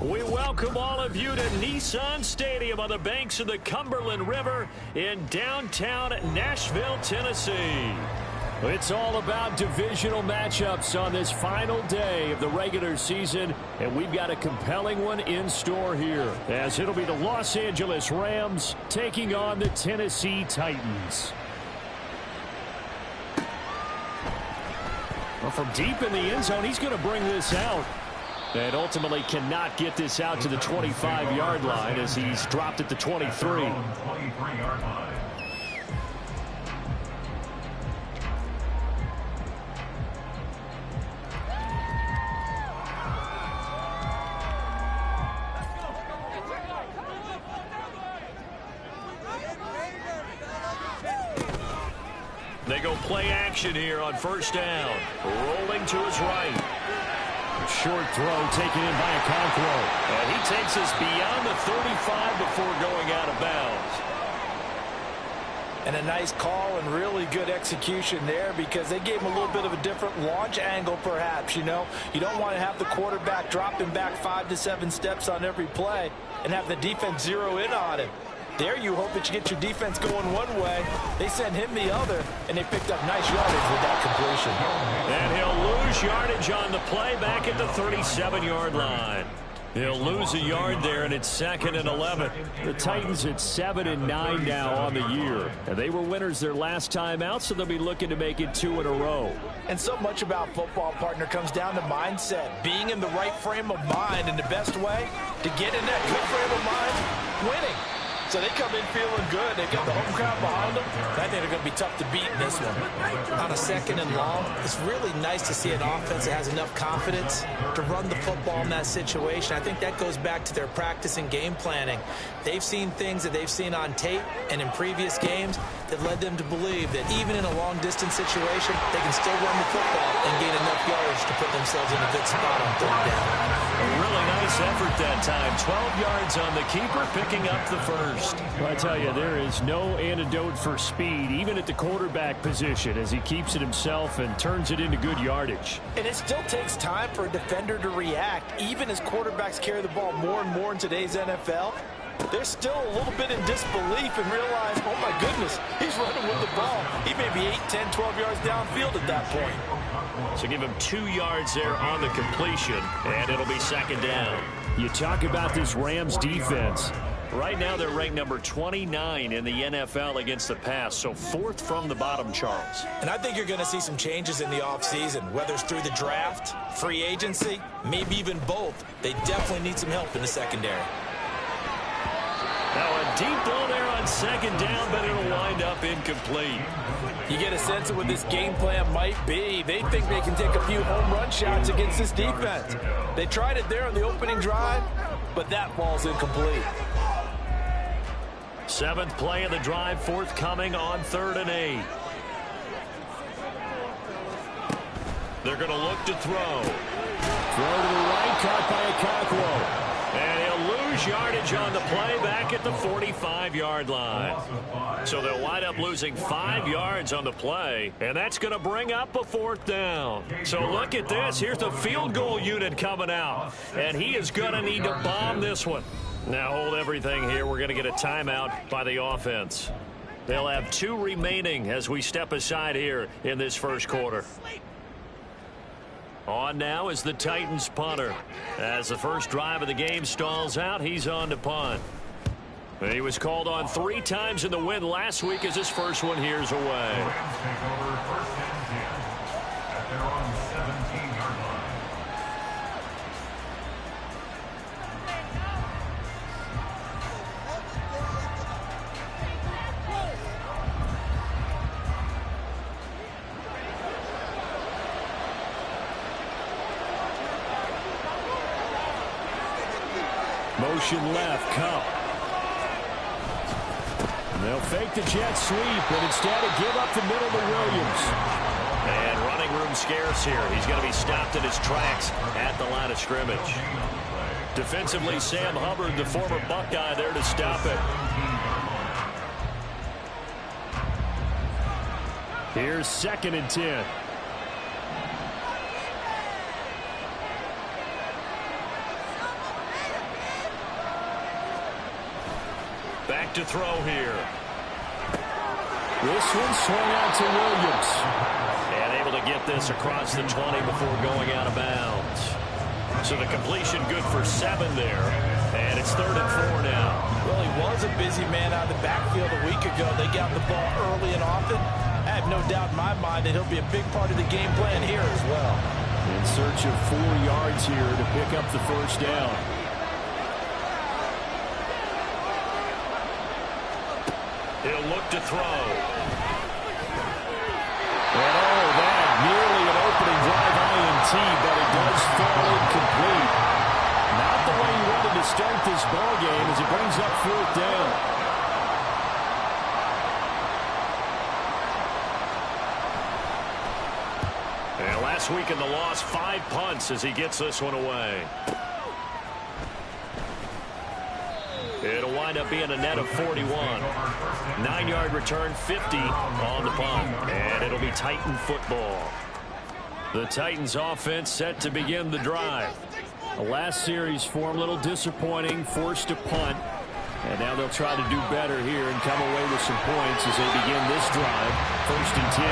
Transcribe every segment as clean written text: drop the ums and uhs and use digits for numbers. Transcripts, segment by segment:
We welcome all of you to Nissan Stadium on the banks of the Cumberland River in downtown Nashville, Tennessee. It's all about divisional matchups on this final day of the regular season, and we've got a compelling one in store here, as it'll be the Los Angeles Rams taking on the Tennessee Titans. Well, from deep in the end zone, he's going to bring this out. And ultimately cannot get this out to the 25-yard line as he's dropped at the 23. They go play action here on first down. Rolling to his right. Short throw taken in by Okonkwo. And he takes us beyond the 35 before going out of bounds. And a nice call and really good execution there, because they gave him a little bit of a different launch angle perhaps. You know, you don't want to have the quarterback dropping back 5 to 7 steps on every play and have the defense zero in on him. There you hope that you get your defense going one way. They sent him the other, and they picked up nice yardage with that completion. And he'll lose yardage on the play back at the 37-yard line. He'll lose a yard there, and it's 2nd and 11. The Titans at 7-9 now on the year. And they were winners their last time out, so they'll be looking to make it 2 in a row. And so much about football, partner, comes down to mindset. Being in the right frame of mind, and the best way to get in that good frame of mind, winning. So they come in feeling good. They've got the home crowd behind them. I think they're going to be tough to beat in this one. On a 2nd and long, it's really nice to see an offense that has enough confidence to run the football in that situation. I think that goes back to their practice and game planning. They've seen things that they've seen on tape and in previous games that led them to believe that even in a long-distance situation, they can still run the football and gain enough yardage to put themselves in a good spot on 3rd down. A really nice effort that time. 12 yards on the keeper, picking up the first. Well, I tell you, there is no antidote for speed, even at the quarterback position, as he keeps it himself and turns it into good yardage. And it still takes time for a defender to react. Even as quarterbacks carry the ball more and more in today's NFL, they're still a little bit in disbelief and realize, oh my goodness, he's running with the ball. He may be 8, 10, 12 yards downfield at that point. So give him 2 yards there on the completion, and it'll be 2nd down. You talk about this Rams defense. Right now they're ranked number 29 in the NFL against the pass, so 4th from the bottom, Charles. And I think you're going to see some changes in the offseason, whether it's through the draft, free agency, maybe even both. They definitely need some help in the secondary. Now a deep ball there on 2nd down, but it'll wind up incomplete. You get a sense of what this game plan might be. They think they can take a few home run shots against this defense. They tried it there on the opening drive, but that ball's incomplete. 7th play of the drive, forthcoming on 3rd and 8. They're going to look to throw. Throw to the right, caught by Okonkwo. And he'll lose yardage on the play back at the 45-yard line. So they'll wind up losing 5 yards on the play, and that's going to bring up a 4th down. So look at this. Here's the field goal unit coming out, and he is going to need to bomb this one. Now hold everything here. We're going to get a timeout by the offense. They'll have 2 remaining as we step aside here in this first quarter. On now is the Titans punter. As the first drive of the game stalls out, he's on to punt. He was called on 3 times in the win last week as his first one here's away. Motion left, Cup. They'll fake the jet sweep, but instead give up the middle to Williams. And running room scarce here. He's going to be stopped in his tracks at the line of scrimmage. Defensively, Sam Hubbard, the former Buckeye, there to stop it. Here's 2nd and 10. Back to throw here. This one swung out to Williams. And able to get this across the 20 before going out of bounds. So the completion good for 7 there. And it's 3rd and 4 now. Well, he was a busy man out of the backfield a week ago. They got the ball early and often. I have no doubt in my mind that he'll be a big part of the game plan here as well. In search of 4 yards here to pick up the first down. He'll look to throw. And that nearly an opening drive INT, but it does fall incomplete. Not the way he wanted to start this ball game as it brings up 4th down. And last week in the loss, 5 punts as he gets this one away. It'll wind up being a net of 41. 9-yard return, 50 on the punt. And it'll be Titan football. The Titans offense set to begin the drive. The last series for them, a little disappointing, forced to punt. And now they'll try to do better here and come away with some points as they begin this drive. 1st and 10.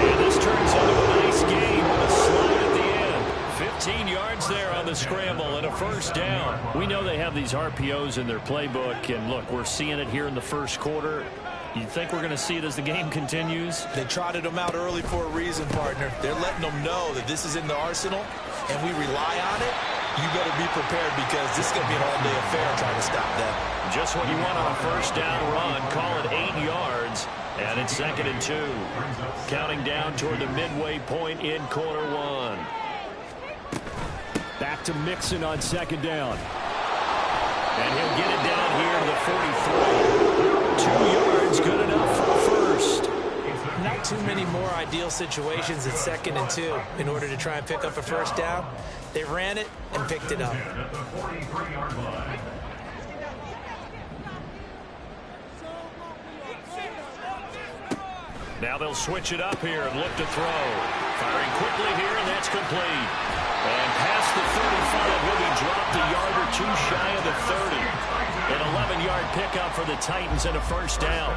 And this turns into a nice game with a slide at the end. 15 yards there on the scramble and a first down. We know they have these RPOs in their playbook, and look, we're seeing it here in the first quarter. You think we're going to see it as the game continues? They trotted them out early for a reason, partner. They're letting them know that this is in the arsenal, and we rely on it. You better be prepared because this is going to be an all-day affair trying to stop them. Just what you want on a first down run. Call it 8 yards, and it's 2nd and 2. Counting down toward the midway point in quarter 1. Back to Mixon on 2nd down. And he'll get it down here to the 43. 2 yards, good enough for a first. Not too many more ideal situations at 2nd and 2 in order to try and pick up a first down. They ran it and picked it up. Now they'll switch it up here and look to throw. Firing quickly here, and that's complete. And past the 35 will be dropped a yard or 2 shy of the 30. An 11-yard pickup for the Titans and a first down.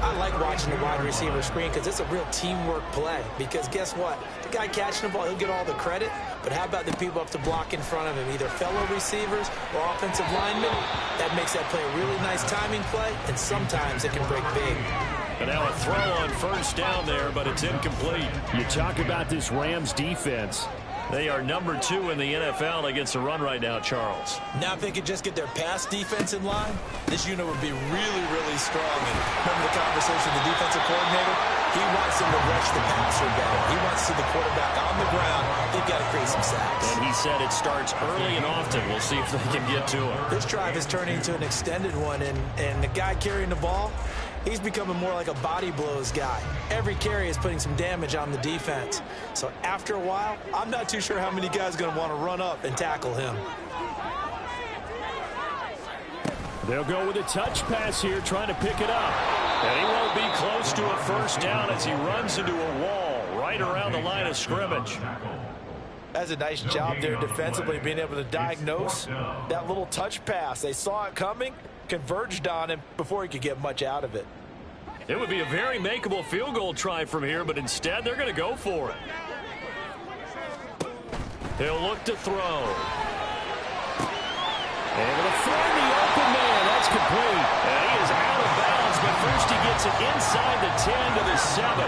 I like watching the wide receiver screen because it's a real teamwork play. Because guess what? The guy catching the ball, he'll get all the credit. But how about the people up to block in front of him, either fellow receivers or offensive linemen? That makes that play a really nice timing play, and sometimes it can break big. And now a throw on first down there, but it's incomplete. You talk about this Rams defense. They are number 2 in the NFL against the run right now, Charles. Now if they could just get their pass defense in line, this unit would be really, really strong. And remember the conversation with the defensive coordinator? He wants them to rush the passer better. He wants to see the quarterback on the ground. They've got to create some sacks. And he said it starts early and often. We'll see if they can get to him. This drive is turning into an extended one, and the guy carrying the ball, he's becoming more like a body blows guy. Every carry is putting some damage on the defense. So after a while, I'm not too sure how many guys are going to want to run up and tackle him. They'll go with a touch pass here, trying to pick it up. And he won't be close to a first down as he runs into a wall right around the line of scrimmage. That's a nice job there defensively, being able to diagnose that little touch pass. They saw it coming, converged on him before he could get much out of it. It would be a very makeable field goal try from here, but instead they're going to go for it. He'll look to throw. Able to find the open man. That's complete. And he is out of bounds, but first he gets it inside the 10 to the 7.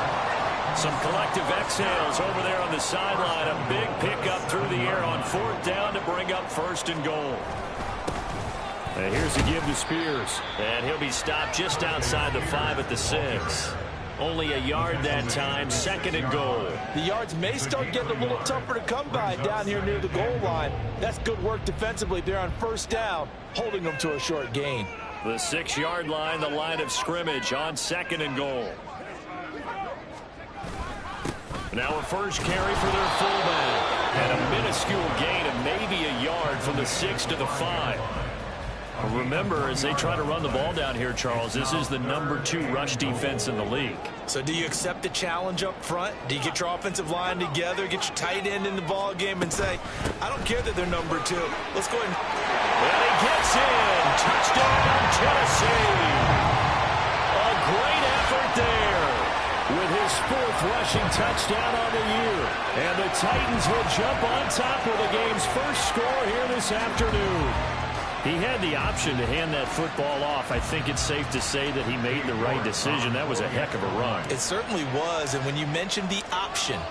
Some collective exhales over there on the sideline. A big pickup through the air on 4th down to bring up 1st and goal. And here's a give to Spears. And he'll be stopped just outside the 5 at the 6. Only a yard that time, 2nd and goal. The yards may start getting a little tougher to come by down here near the goal line. That's good work defensively there on 1st down, holding them to a short gain. The 6-yard line, the line of scrimmage on 2nd and goal. Now a first carry for their fullback. And a minuscule gain of maybe a yard from the 6 to the 5. Remember, as they try to run the ball down here, Charles, this is the number 2 rush defense in the league. So do you accept the challenge up front? Do you get your offensive line together, get your tight end in the ball game and say, I don't care that they're number 2. Let's go ahead and he gets in. Touchdown, Tennessee. A great effort there with his 4th rushing touchdown on the year. And the Titans will jump on top with the game's first score here this afternoon. He had the option to hand that football off. I think it's safe to say that he made the right decision. That was a heck of a run. It certainly was. And when you mentioned the option,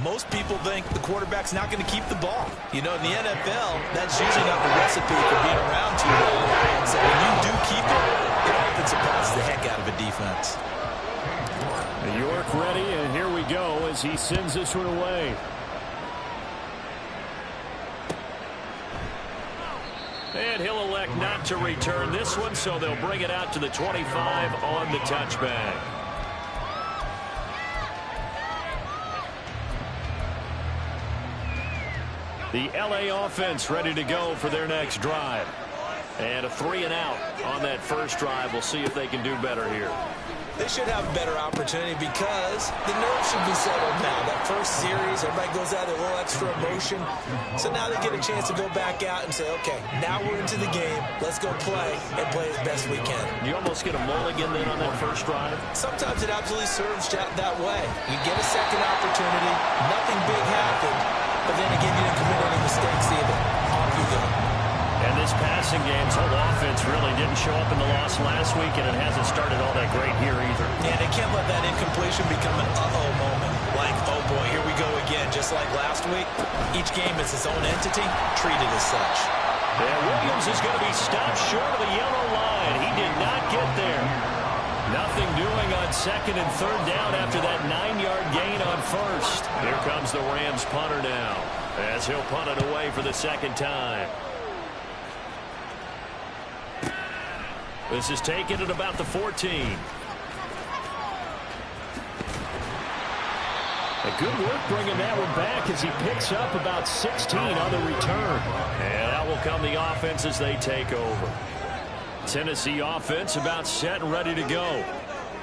most people think the quarterback's not going to keep the ball. You know, in the NFL, that's usually not the recipe for being around too long. So when you do keep it, it often surprises the heck out of a defense. York ready, and here we go as he sends this one away. And he'll elect not to return this one, so they'll bring it out to the 25 on the touchback. The LA offense ready to go for their next drive. And a 3-and-out on that first drive. We'll see if they can do better here. They should have a better opportunity because the nerves should be settled now. That first series, everybody goes out with a little extra emotion. So now they get a chance to go back out and say, okay, now we're into the game. Let's go play and play as best we can. You almost get a mulligan then on that first drive? Sometimes it absolutely serves that way. You get a second opportunity. Nothing big happened. But then again, you didn't commit any mistakes either. Off you go. And this passing game's whole offense really didn't show up in the loss last week, and it hasn't started all that great here either. Yeah, they can't let that incompletion become an uh-oh moment. Like, oh boy, here we go again. Just like last week, each game is its own entity, treated as such. And Williams is going to be stopped short of the yellow line. He did not get there. Nothing doing on 2nd and 3rd down after that 9-yard gain on first. Here comes the Rams punter now, as he'll punt it away for the 2nd time. This is taken at about the 14. A good work bringing that one back as he picks up about 16 on the return. And out will come the offense as they take over. Tennessee offense about set and ready to go.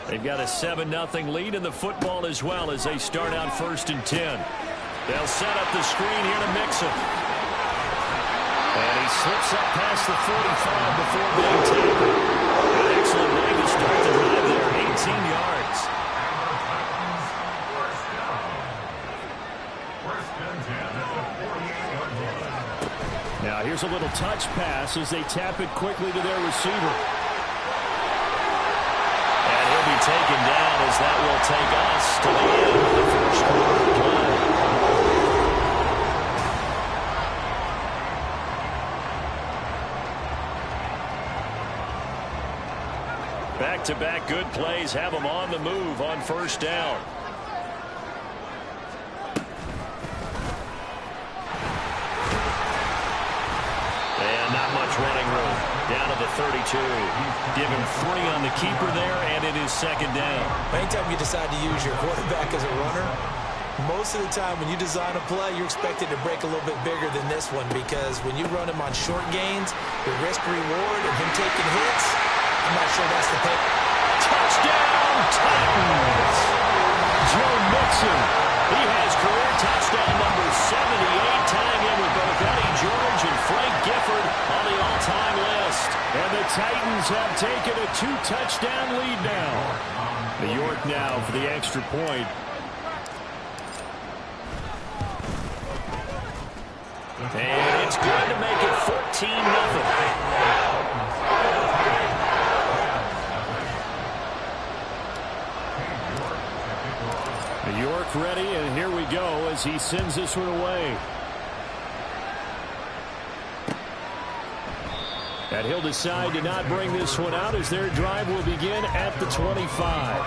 They've got a 7-0 lead in the football as well as they start out 1st and 10. They'll set up the screen here to Mixon. And he slips up past the 45 before being tackled. An excellent way to start the drive there, 18 yards. Now here's a little touch pass as they tap it quickly to their receiver. And he'll be taken down as that will take us to the end of the first quarter play. Back-to-back good plays have them on the move on 1st down. And not much running room. Down to the 32. Give him 3 on the keeper there, and it is 2nd down. Anytime you decide to use your quarterback as a runner, most of the time when you design a play, you're expected to break a little bit bigger than this one because when you run him on short gains, the risk-reward of him taking hits, I'm not sure that's the pick. Touchdown, Titans! Joe Mixon. He has career touchdown number 78, tying in with both Eddie George and Frank Gifford on the all-time list. And the Titans have taken a 2-touchdown lead now. New York now for the extra point. And it's good to make it 14-0. York ready, and here we go as he sends this one away. And he'll decide to not bring this one out as their drive will begin at the 25.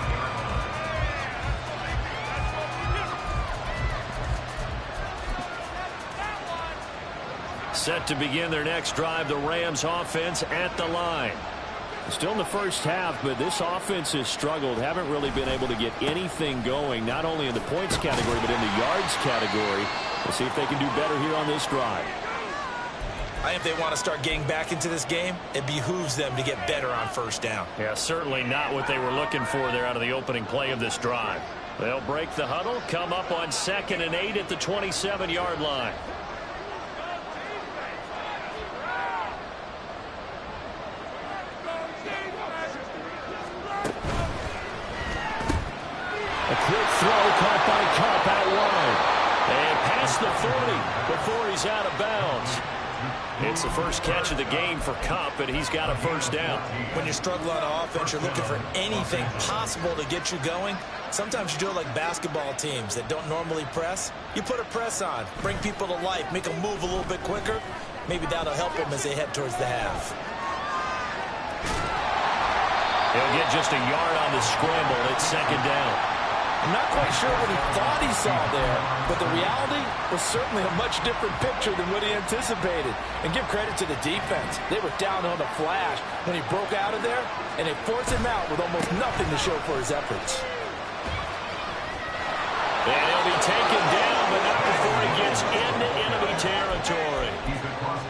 Set to begin their next drive, the Rams offense at the line. Still in the first half, but this offense has struggled. Haven't really been able to get anything going, not only in the points category, but in the yards category. We'll see if they can do better here on this drive. I think if they want to start getting back into this game, it behooves them to get better on first down. Yeah, certainly not what they were looking for there out of the opening play of this drive. They'll break the huddle, come up on 2nd and 8 at the 27-yard line. A quick throw caught by Cup out wide. And past the 40 before he's out of bounds. It's the first catch of the game for Cup, and he's got a first down. When you struggle on offense, you're looking for anything possible to get you going. Sometimes you do it like basketball teams that don't normally press. You put a press on, bring people to life, make them move a little bit quicker. Maybe that'll help them as they head towards the half. He'll get just a yard on the scramble. It's 2nd down. I'm not quite sure what he thought he saw there, but the reality was certainly a much different picture than what he anticipated. And give credit to the defense. They were down on the flash when he broke out of there, and they forced him out with almost nothing to show for his efforts. And he'll be taken down, but not before he gets into enemy territory.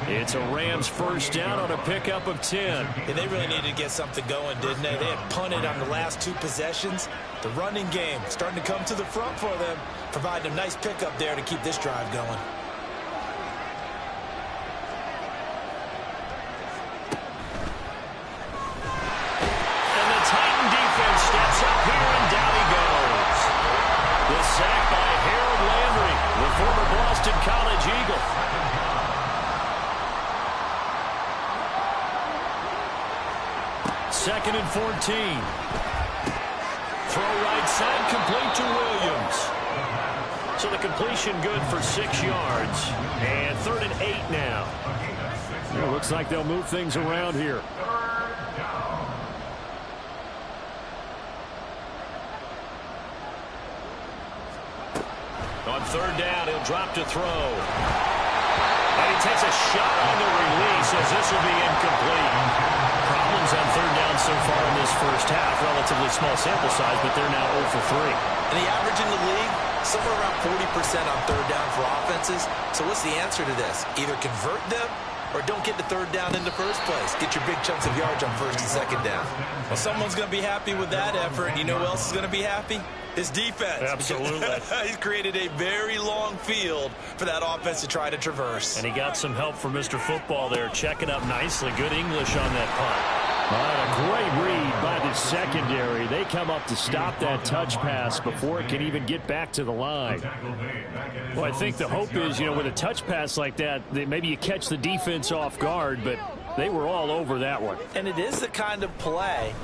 It's a Rams first down on a pickup of 10. And they really needed to get something going, didn't they? They had punted on the last 2 possessions. The running game starting to come to the front for them, providing a nice pickup there to keep this drive going. And the Titan defense steps up here, and down he goes. The sack by Harold Landry, the former Boston College Eagle. Second and 14. Throw right side, complete to Williams. So the completion good for 6 yards. And 3rd and 8 now. It looks like they'll move things around here. On 3rd down, he'll drop to throw. And he takes a shot on the release as this will be incomplete. Problems on 3rd down so far in this first half. Relatively small sample size, but they're now 0 for 3. And the average in the league, somewhere around 40% on 3rd down for offenses. So what's the answer to this? Either convert them or don't get the 3rd down in the first place. Get your big chunks of yards on 1st and 2nd down. Well, someone's going to be happy with that effort. You know who else is going to be happy? His defense. Absolutely. He's created a very long field for that offense to try to traverse. And he got some help from Mr. Football there, checking up nicely. Good English on that punt. All right, a great read by the secondary. They come up to stop that touch pass before it can even get back to the line. Well, I think the hope is, with a touch pass like that, maybe you catch the defense off guard, but they were all over that one. And it is the kind of play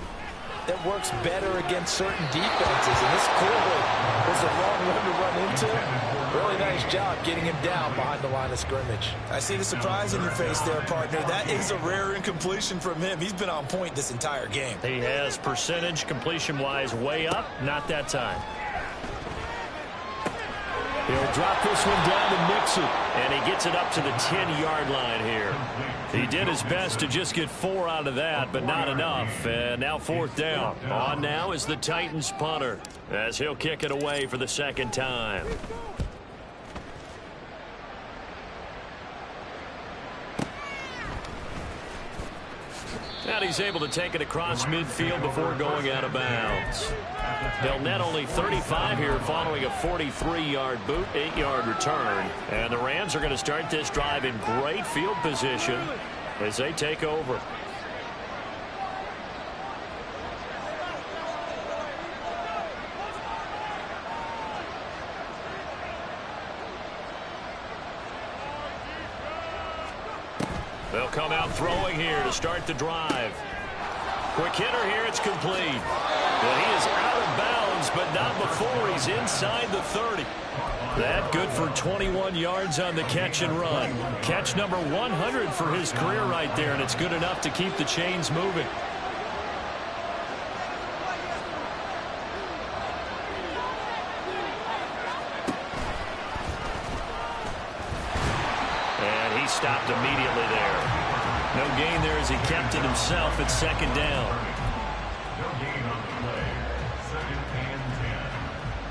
that works better against certain defenses. And this clearly was a wrong one to run into. Really nice job getting him down behind the line of scrimmage. I see the surprise in your face there, partner. That is a rare incompletion from him. He's been on point this entire game. He has percentage completion-wise way up. Not that time. He'll drop this one down to Mixon, and he gets it up to the 10-yard line here. He did his best to just get 4 out of that, but not enough. And now 4th down. On now is the Titans punter, as he'll kick it away for the 2nd time. And he's able to take it across midfield before going out of bounds. They'll net only 35 here following a 43-yard boot, 8-yard return. And the Rams are going to start this drive in great field position as they take over. They'll come out throwing here to start the drive. Quick hitter here, it's complete. Well, he is out of bounds, but not before he's inside the 30. That good for 21 yards on the catch and run. Catch number 100 for his career right there, and it's good enough to keep the chains moving. And he stopped immediately there. No gain there as he kept it himself at second down. No gain on the play. Second and 10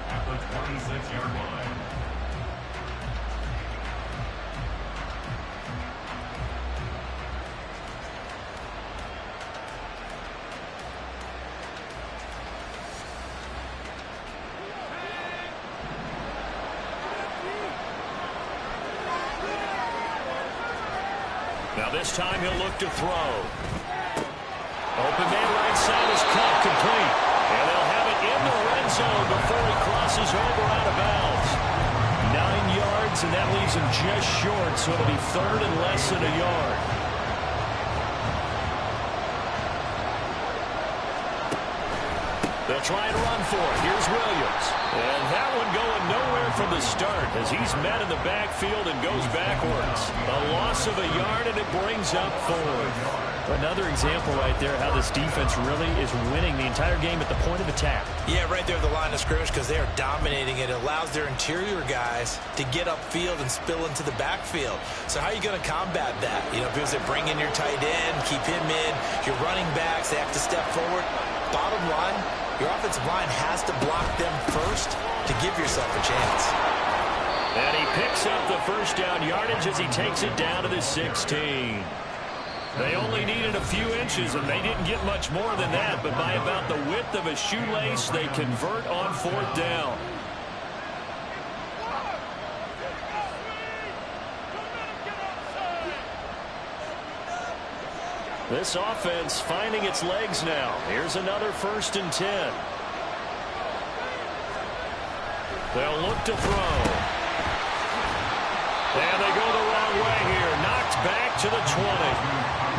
at the 26-yard line. Now this time he'll look to throw. Open man right side is caught complete. And they'll have it in the red zone before he crosses over out of bounds. 9 yards, and that leaves him just short, so it'll be third and less than a yard. They'll try and run for it. Here's Williams. And that one going nowhere from the start as he's met in the backfield and goes backwards. A loss of a yard, and it brings up fourth. Another example right there how this defense really is winning the entire game at the point of attack. Yeah, right there at the line of scrimmage because they are dominating it. It allows their interior guys to get upfield and spill into the backfield. So how are you going to combat that? You know, because they bring in your tight end, keep him in. Your running backs, they have to step forward. Bottom line, your offensive line has to block them first to give yourself a chance. And he picks up the first down yardage as he takes it down to the 16. They only needed a few inches, and they didn't get much more than that, but by about the width of a shoelace, they convert on fourth down. This offense finding its legs now. Here's another 1st and 10. They'll look to throw. And they go the wrong way here. Knocked back to the 20.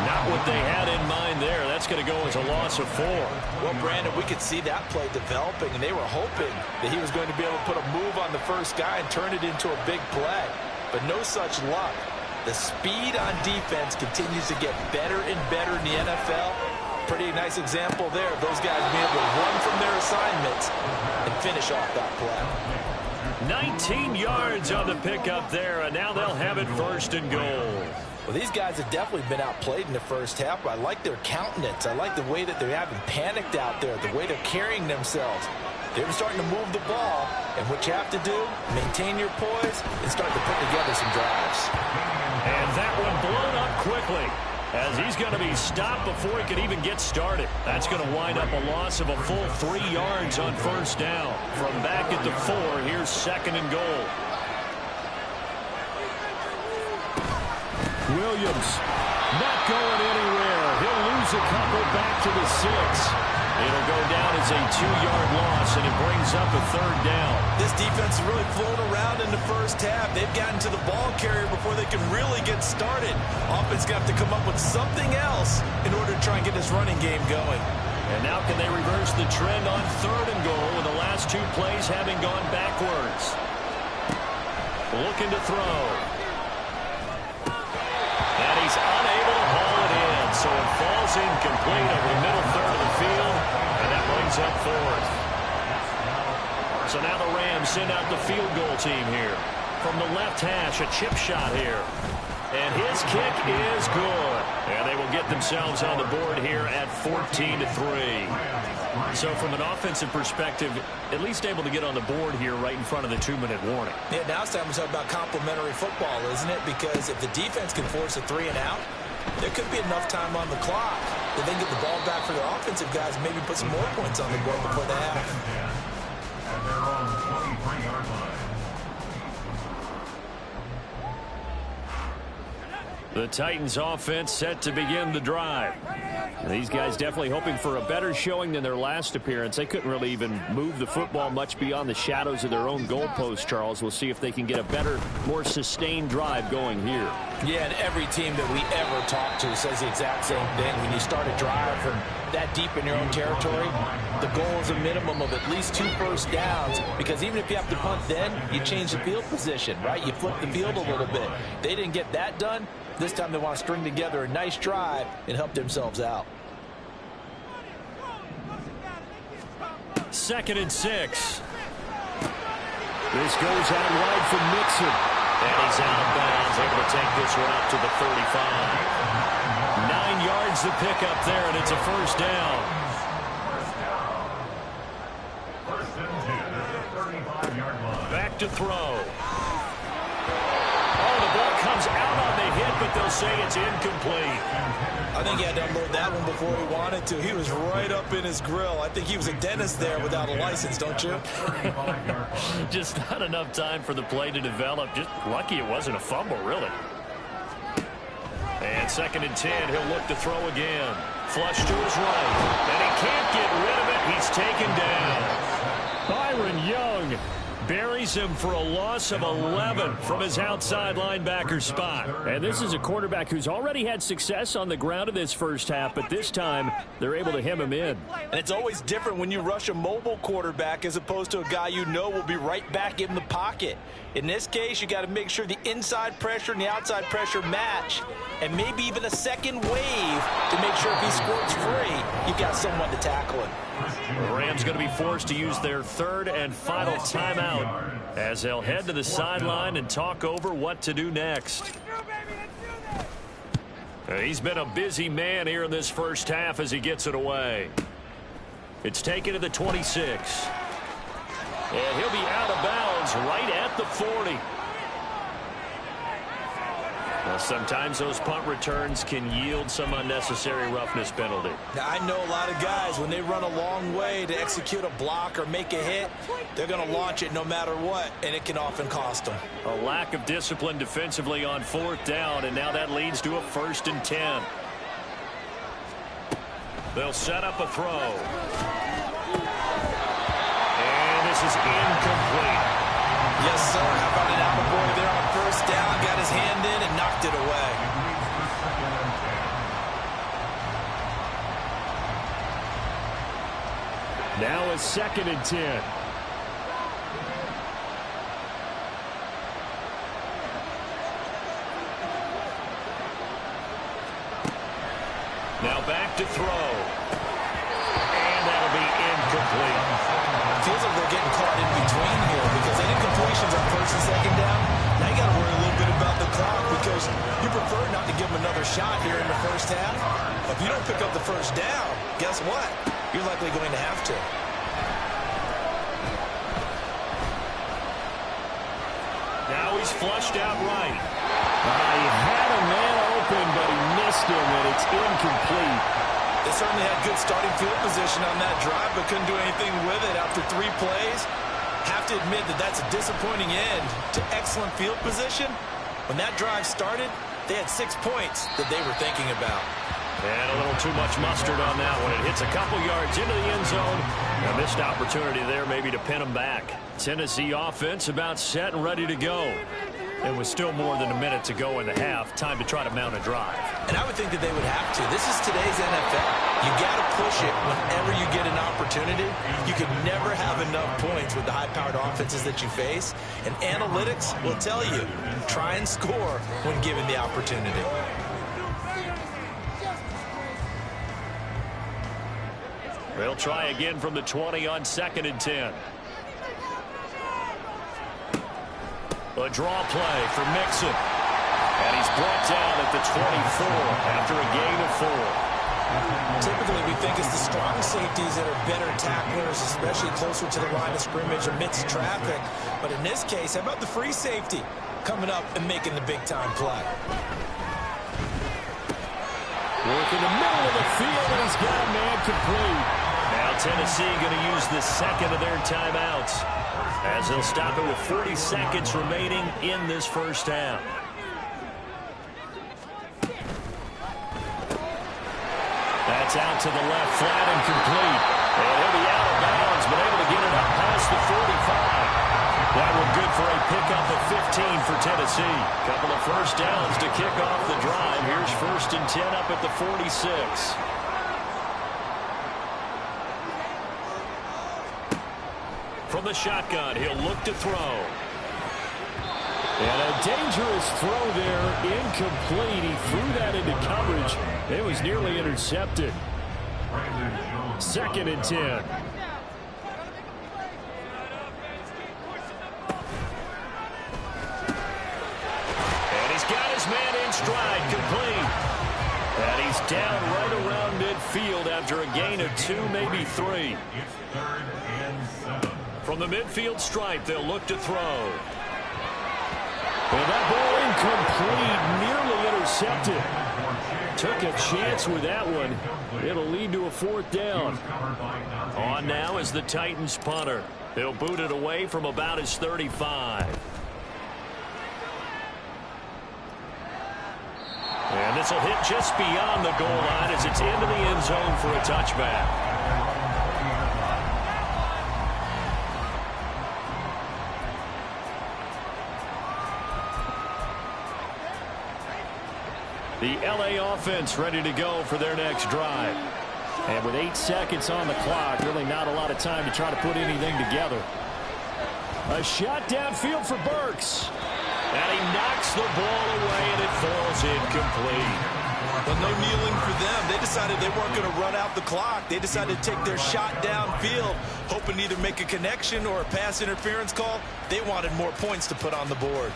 Not what they had in mind there. That's going to go as a loss of 4. Well, Brandon, we could see that play developing, and they were hoping that he was going to be able to put a move on the first guy and turn it into a big play. But no such luck. The speed on defense continues to get better and better in the NFL. Pretty nice example there of those guys being able to run from their assignments and finish off that play. 19 yards on the pickup there, and now they'll have it 1st and goal. Well, these guys have definitely been outplayed in the first half, but I like their countenance. I like the way that they're having panicked out there, the way they're carrying themselves. They're starting to move the ball, and what you have to do, maintain your poise and start to put together some drives. And that one blown up quickly as he's going to be stopped before he can even get started. That's going to wind up a loss of a full 3 yards on first down. From back at the 4, here's 2nd and goal. Williams not going anywhere. He'll lose a couple back to the 6. It'll go down as a 2-yard loss, and it brings up a 3rd down. This defense is really flown around in the first half. They've gotten to the ball carrier before they can really get started. Offense got to come up with something else in order to try and get this running game going. And now can they reverse the trend on 3rd and goal with the last 2 plays having gone backwards? Looking to throw. And he's unable to haul it in, so it falls incomplete over the middle third of the field, and that brings up 4th. So now the Rams send out the field goal team here. From the left hash, a chip shot here. And his kick is good. And they will get themselves on the board here at 14-3. So from an offensive perspective, at least able to get on the board here right in front of the 2-minute warning. Yeah, now it's time to talk about complementary football, isn't it? Because if the defense can force a 3 and out, there could be enough time on the clock that they can get the ball back for their offensive guys and maybe put some more points on the board before the half. And they're on the 23-yard line. The Titans offense set to begin the drive. And these guys definitely hoping for a better showing than their last appearance. They couldn't really even move the football much beyond the shadows of their own goalpost, Charles. We'll see if they can get a better, more sustained drive going here. Yeah, and every team that we ever talk to says the exact same thing. When you start a drive from that deep in your own territory, the goal is a minimum of at least 2 first downs, because even if you have to punt then, you change the field position, right? You flip the field a little bit. They didn't get that done. This time they want to string together a nice drive and help themselves out. 2nd and 6. This goes out wide for Mixon. And he's out of bounds, able to take this one up to the 35. finds the pickup there, and it's a first down. First and 10 at the 35-yard line. Back to throw. Oh, the ball comes out on the hit, but they'll say it's incomplete. I think he had to unload that one before he wanted to. He was right up in his grill. I think he was a dentist there without a license, don't you? Just not enough time for the play to develop. Just lucky it wasn't a fumble, really. And second and 10, he'll look to throw again. Flush to his right, and he can't get rid of it. He's taken down. Byron Young buries him for a loss of 11 from his outside linebacker spot. And this is a quarterback who's already had success on the ground in this first half, but this time they're able to hem him in. And it's always different when you rush a mobile quarterback as opposed to a guy you know will be right back in the pocket. In this case, you got to make sure the inside pressure and the outside pressure match, and maybe even a second wave to make sure if he squirts free, you've got someone to tackle him. The Rams going to be forced to use their third and final timeout as they'll head to the sideline and talk over what to do next. He's been a busy man here in this first half as he gets it away. It's taken to the 26. And he'll be out of bounds right at the 40. Well, sometimes those punt returns can yield some unnecessary roughness penalty. Now, I know a lot of guys, when they run a long way to execute a block or make a hit, they're going to launch it no matter what, and it can often cost them. A lack of discipline defensively on fourth down, and now that leads to a first and 10. They'll set up a throw. And this is incomplete. Yes, sir. How about an attaboy there on first down? Got his hand in and knocked it away. Now it's second and 10. Now back to throw. And that'll be incomplete. Feels like they're getting caught in between here because any completions on first and second down, now you got to worry a little bit about the clock because you prefer not to give them another shot here in the first half. If you don't pick up the first down, guess what? You're likely going to have to. Now he's flushed out right. He had a man open, but he missed him, and it's incomplete. They certainly had good starting field position on that drive, but couldn't do anything with it after 3 plays. Have to admit that that's a disappointing end to excellent field position. When that drive started, they had 6 points that they were thinking about. And a little too much mustard on that one. It hits a couple yards into the end zone. A missed opportunity there maybe to pin them back. Tennessee offense about set and ready to go. It was still more than a minute to go in the half. Time to try to mount a drive. And I would think that they would have to. This is today's NFL. You got to push it whenever you get an opportunity. You can never have enough points with the high-powered offenses that you face. And analytics will tell you, try and score when given the opportunity. They'll try again from the 20 on second and 10. A draw play for Mixon. And he's brought down at the 24 after a gain of 4. Typically, we think it's the strong safeties that are better tacklers, especially closer to the line of scrimmage amidst traffic. But in this case, how about the free safety coming up and making the big-time play? Work in the middle of the field, and he's got a man complete. Now Tennessee going to use the second of their timeouts as they'll stop it with 40 seconds remaining in this first half. That's out to the left, flat and complete. And he'll be out of bounds, but able to get it up past the 45. That one good for a pickup of 15 for Tennessee. Couple of first downs to kick off the drive. Here's first and 10 up at the 46. From the shotgun, he'll look to throw. And a dangerous throw there, incomplete. He threw that into coverage. It was nearly intercepted. Second and 10. And he's got his man in stride, complete. And he's down right around midfield after a gain of 2, maybe 3. It's 3rd and 7. From the midfield stripe, they'll look to throw. And that ball incomplete, nearly intercepted. Took a chance with that one. It'll lead to a 4th down. On now is the Titans punter. He'll boot it away from about his 35. And this will hit just beyond the goal line as it's into the end zone for a touchback. The LA offense ready to go for their next drive. And with 8 seconds on the clock, really not a lot of time to try to put anything together. A shot downfield for Burks. And he knocks the ball away, and it falls incomplete. But no kneeling for them. They decided they weren't going to run out the clock. They decided to take their shot downfield, hoping to either make a connection or a pass interference call. They wanted more points to put on the board.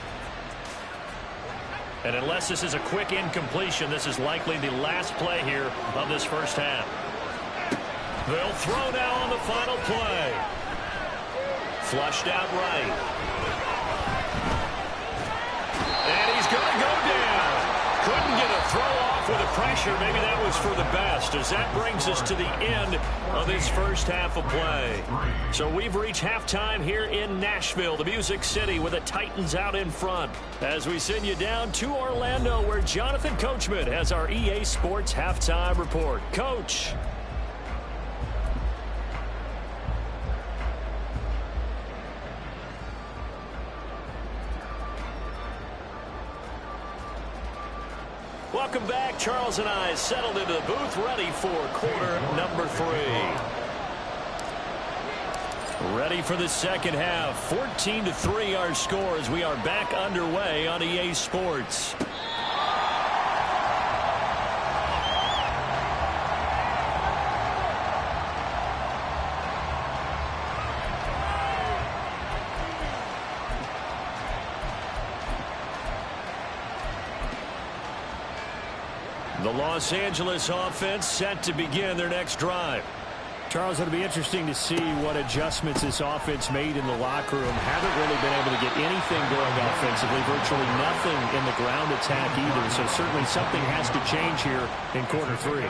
And unless this is a quick incompletion, this is likely the last play here of this first half. They'll throw now on the final play. Flushed out right. And he's going to go down. Couldn't get a throw off with the pressure. Maybe that was for the best, as that brings us to the end of this first half of play. So we've reached halftime here in Nashville, the Music City, with the Titans out in front. As we send you down to Orlando, where Jonathan Coachman has our EA Sports halftime report. Coach. Welcome back. Charles and I settled into the booth, ready for quarter number 3. Ready for the second half. 14-3 our score as we are back underway on EA Sports. The Los Angeles offense set to begin their next drive. Charles, it'll be interesting to see what adjustments this offense made in the locker room. Haven't really been able to get anything going offensively, virtually nothing in the ground attack either. So certainly something has to change here in quarter 3.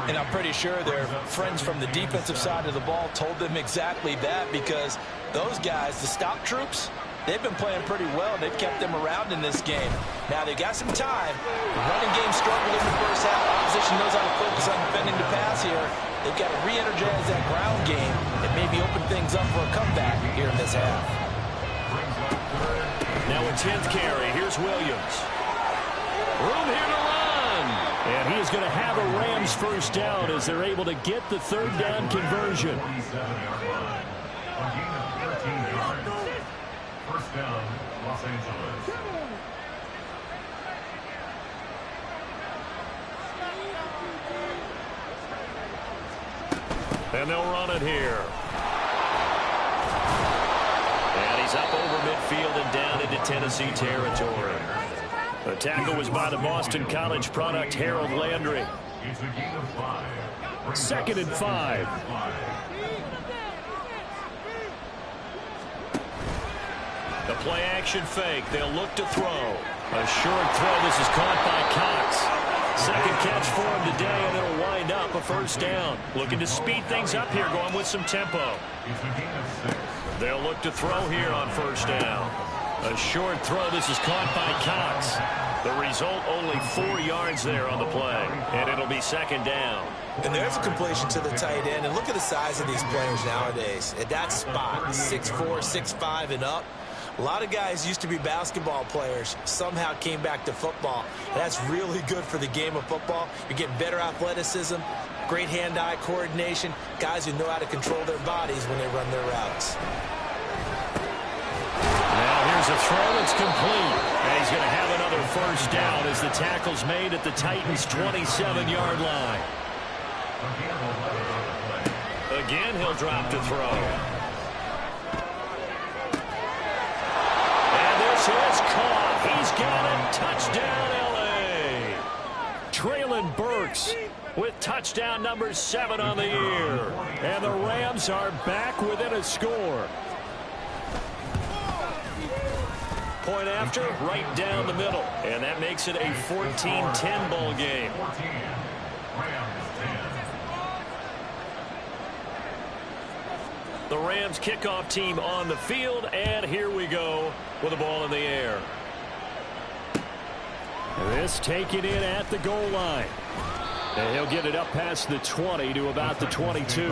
And I'm pretty sure their friends from the defensive side of the ball told them exactly that, because those guys, the stop troops, they've been playing pretty well. They've kept them around in this game. Now, they've got some time. The running game struggled in the first half. Opposition knows how to focus on defending the pass here. They've got to re-energize that ground game and maybe open things up for a comeback here in this half. Now a 10th carry. Here's Williams. Room here to run. And he is going to have a Rams first down as they're able to get the 3rd down conversion. First down, Los Angeles. And they'll run it here. And he's up over midfield and down into Tennessee territory. The tackle was by the Boston College product, Harold Landry. It's a gain of 5. 2nd and 5. The play action fake. They'll look to throw. A short throw. This is caught by Cox. Second catch for him today, and it'll wind up a first down. Looking to speed things up here, going with some tempo. It's a gain of 6. They'll look to throw here on first down. A short throw. This is caught by Cox. The result, only 4 yards there on the play, and it'll be second down. And there's a completion to the tight end. And look at the size of these players nowadays. At that spot, 6'4", 6'5", and up. A lot of guys used to be basketball players, somehow came back to football. And that's really good for the game of football. You're getting better athleticism, great hand-eye coordination, guys who know how to control their bodies when they run their routes. Now here's a throw that's complete. And he's going to have another first down as the tackle's made at the Titans' 27-yard line. Again, he'll drop to throw. Is caught. He's got it. Touchdown, L.A. Traylon Burks with touchdown number 7 on the year. And the Rams are back within a score. Point after, right down the middle. And that makes it a 14-10 ball game. The Rams kickoff team on the field, and here we go with the ball in the air. This taken in at the goal line. And he'll get it up past the 20 to about the 22.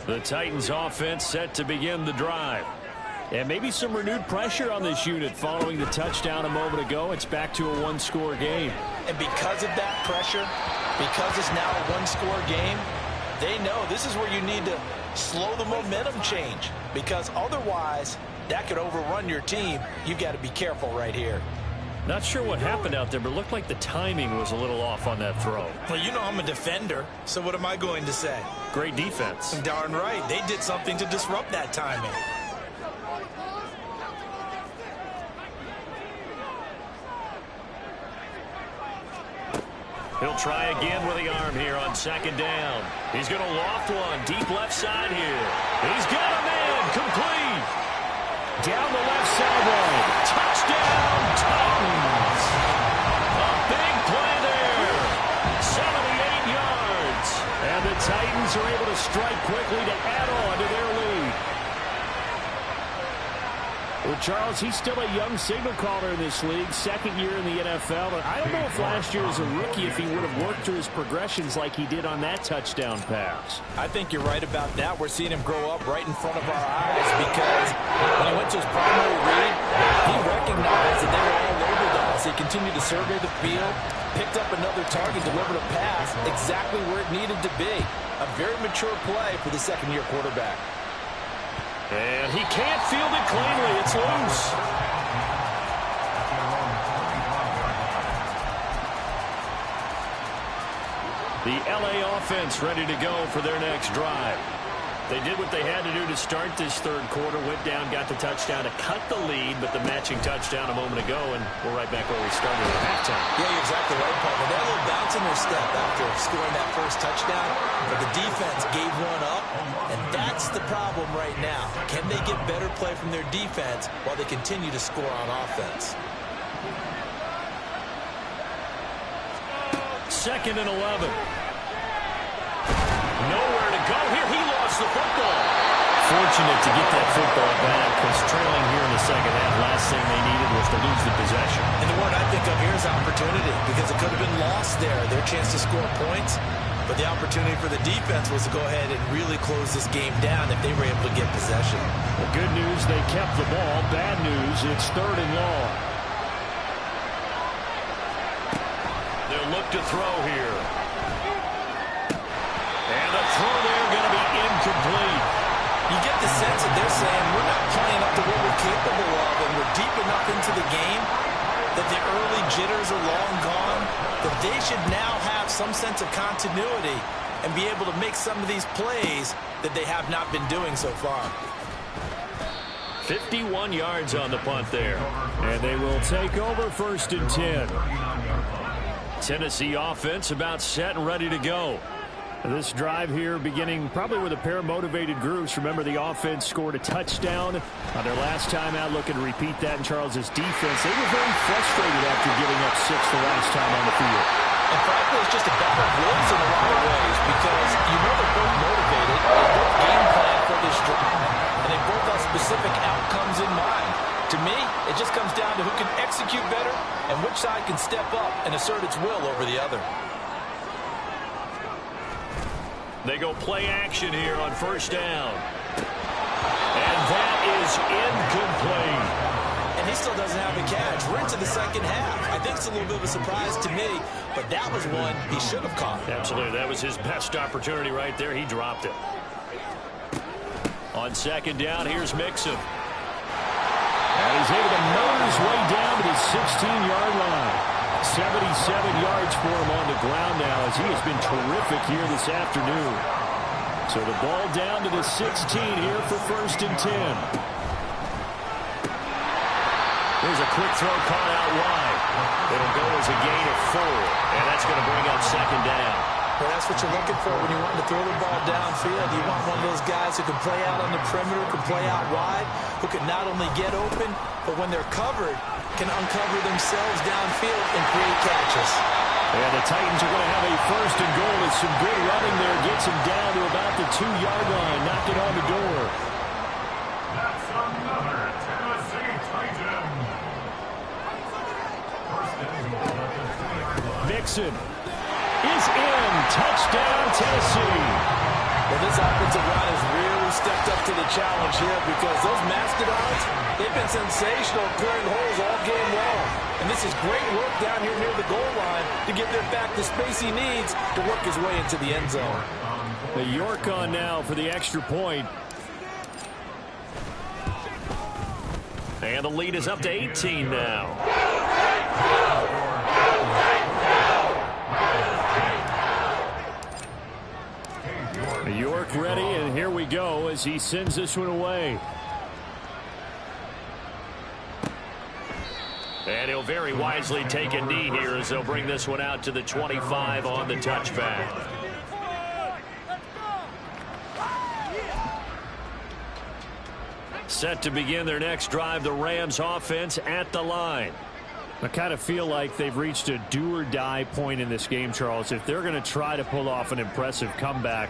The Titans offense set to begin the drive. And maybe some renewed pressure on this unit following the touchdown a moment ago. It's back to a one-score game. And because of that pressure, because it's now a one-score game, they know this is where you need to slow the momentum change. Because otherwise, that could overrun your team. You've got to be careful right here. Not sure what happened out there, but it looked like the timing was a little off on that throw. Well, you know I'm a defender, so what am I going to say? Great defense. Darn right. They did something to disrupt that timing. He'll try again with the arm here on second down. He's going to loft one deep left side here. He's got a man complete. Down the left sideline. Touchdown, Titans. A big play there. 78 yards. And the Titans are able to strike quickly to add on to their lead. Well, Charles, he's still a young signal caller in this league, second year in the NFL. And I don't know if last year as a rookie if he would have worked through his progressions like he did on that touchdown pass. I think you're right about that. We're seeing him grow up right in front of our eyes because when he went to his primary read, he recognized that they were all over that. So he continued to survey the field, picked up another target, delivered a pass exactly where it needed to be. A very mature play for the second-year quarterback. And he can't field it cleanly. It's loose. The LA offense ready to go for their next drive. They did what they had to do to start this third quarter. Went down, got the touchdown to cut the lead, but the matching touchdown a moment ago, and we're right back where we started at halftime. Yeah, you're exactly right, Paul. They had a little bounce in their step after scoring that first touchdown, but the defense gave one up, and that's the problem right now. Can they get better play from their defense while they continue to score on offense? Second and 11. Nowhere to go here. He lost the football. Fortunate to get that football back because trailing here in the second half, last thing they needed was to lose the possession. And the word I think of here is opportunity because it could have been lost there. Their chance to score points, but the opportunity for the defense was to go ahead and really close this game down if they were able to get possession. Well, good news, they kept the ball. Bad news, it's third and long. They'll look to throw here. And the throw there going to be incomplete. You get the sense that they're saying we're not playing up to what we're capable of, and we're deep enough into the game that the early jitters are long gone, that they should now have some sense of continuity and be able to make some of these plays that they have not been doing so far. 51 yards on the punt there. And they will take over first and 10. Tennessee offense about set and ready to go. This drive here beginning probably with a pair of motivated groups. Remember, the offense scored a touchdown on their last time out, looking to repeat that in Charles's defense. They were very frustrated after giving up 6 the last time on the field. And frankly, it's just a battle of wills in a lot of ways because you know they're both motivated, they both game plan for this drive, and they both have specific outcomes in mind. To me, it just comes down to who can execute better and which side can step up and assert its will over the other. They go play action here on first down. And that is incomplete. And he still doesn't have a catch. We're into the second half. I think it's a little bit of a surprise to me, but that was one he should have caught. Absolutely. That was his best opportunity right there. He dropped it. On second down, here's Mixon. And he's able to motor his way down to the 16-yard line. 77 yards for him on the ground now as he has been terrific here this afternoon. So the ball down to the 16 here for first and 10. There's a quick throw caught out wide. It'll go as a gain of 4, and that's going to bring up second down. Well, that's what you're looking for when you want to throw the ball downfield. You want one of those guys who can play out on the perimeter, can play out wide, who can not only get open, but when they're covered, can uncover themselves downfield and create catches. And the Titans are going to have a first and goal with some good running there. Gets him down to about the 2-yard line. Knock it on the door. That's another Tennessee Titan. First and goal at the 2-yard line. Mixon is in. Touchdown, Tennessee. Well, this offensive line has really stepped up to the challenge here because those Mastodons, they've been sensational clearing holes all game long. And this is great work down here near the goal line to give their back the space he needs to work his way into the end zone. The York on now for the extra point. And the lead is up to 18 now. York ready, and here we go as he sends this one away. And he'll very wisely take a knee here as they'll bring this one out to the 25 on the touchback. Set to begin their next drive, the Rams offense at the line. I kind of feel like they've reached a do-or-die point in this game, Charles. If they're going to try to pull off an impressive comeback,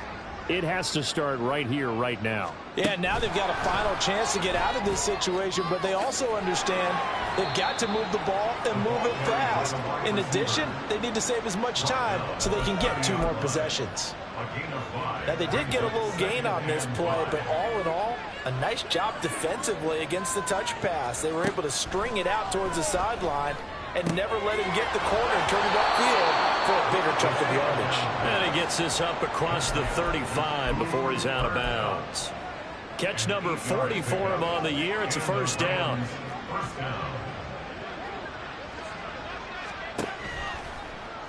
it has to start right here, right now. Yeah, now they've got a final chance to get out of this situation, but they also understand they've got to move the ball and move it fast. In addition, they need to save as much time so they can get 2 more possessions. Now, they did get a little gain on this play, but all in all, a nice job defensively against the touch pass. They were able to string it out towards the sideline and never let him get the corner and turn it upfield for a bigger chunk of yardage. And he gets this up across the 35 before he's out of bounds. Catch number 40 for him on the year. It's a first down.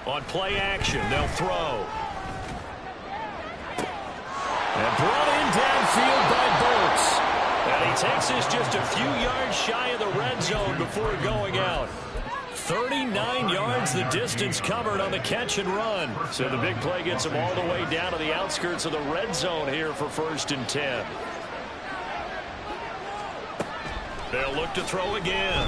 On play action, they'll throw. And brought in downfield by Burks. And he takes this just a few yards shy of the red zone before going out. 39 yards the distance covered on the catch and run. So the big play gets him all the way down to the outskirts of the red zone here for 1st and 10. They'll look to throw again.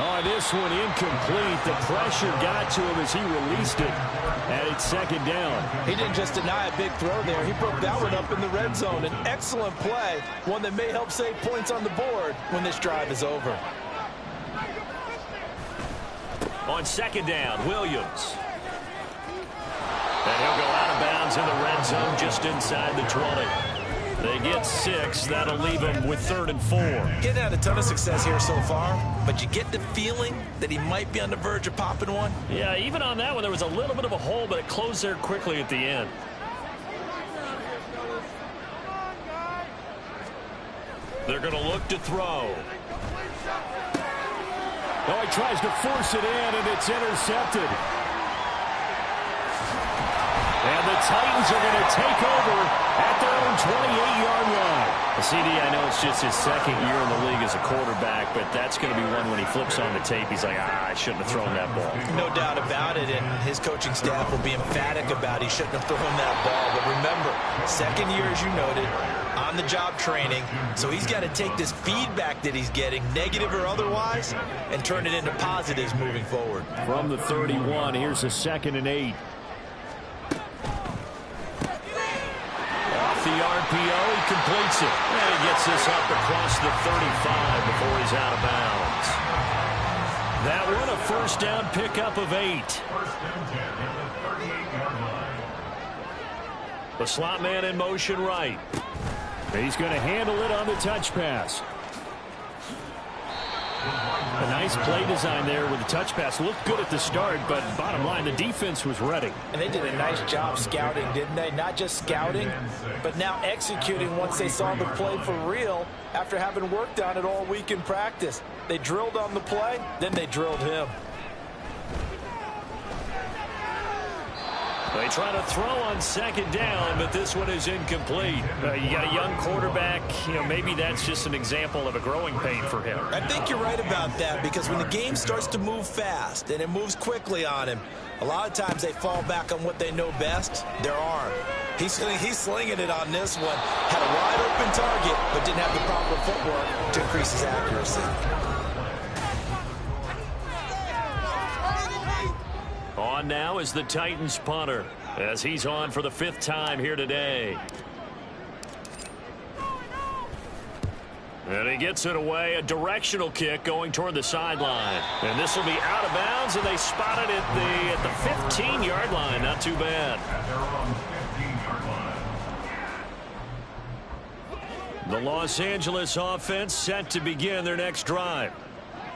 Oh, this one incomplete. The pressure got to him as he released it. And it's 2nd down. He didn't just deny a big throw there. He broke that one up in the red zone. An excellent play. One that may help save points on the board when this drive is over. On 2nd down, Williams. And he'll go out of bounds in the red zone just inside the 20. They get 6. That'll leave him with 3rd and 4. Getting had a ton of success here so far, but you get the feeling that he might be on the verge of popping one. Yeah, even on that one, there was a little bit of a hole, but it closed there quickly at the end. They're going to look to throw. Oh, he tries to force it in, and it's intercepted. And the Titans are going to take over at their own 28-yard line. CD, I know it's just his 2nd year in the league as a quarterback, but that's going to be one when he flips on the tape. He's like, I shouldn't have thrown that ball. No doubt about it, and his coaching staff will be emphatic about he shouldn't have thrown that ball. But remember, 2nd year, as you noted, on-the-job training, so he's got to take this feedback that he's getting, negative or otherwise, and turn it into positives moving forward. From the 31, here's a 2nd and 8. Off the RPO, he completes it. And he gets this up across the 35 before he's out of bounds. That one, a 1st down pickup of 8. 1st and 10 at the 38-yard line. The slot man in motion right. He's going to handle it on the touch pass. A nice play design there with the touch pass. Looked good at the start, but bottom line, the defense was ready. And they did a nice job scouting, didn't they? Not just scouting, but now executing once they saw the play for real after having worked on it all week in practice. They drilled on the play, then they drilled him. They try to throw on second down, but this one is incomplete. You got a young quarterback. Maybe that's just an example of a growing pain for him. I think you're right about that, because when the game starts to move fast and it moves quickly on him, a lot of times they fall back on what they know best, their arm. He's slinging it on this one. Had a wide open target, but didn't have the proper footwork to increase his accuracy. On now is the Titans punter, as he's on for the 5th time here today. And he gets it away, a directional kick going toward the sideline. And this will be out of bounds, and they spot it at the 15-yard line. Not too bad. The Los Angeles offense set to begin their next drive.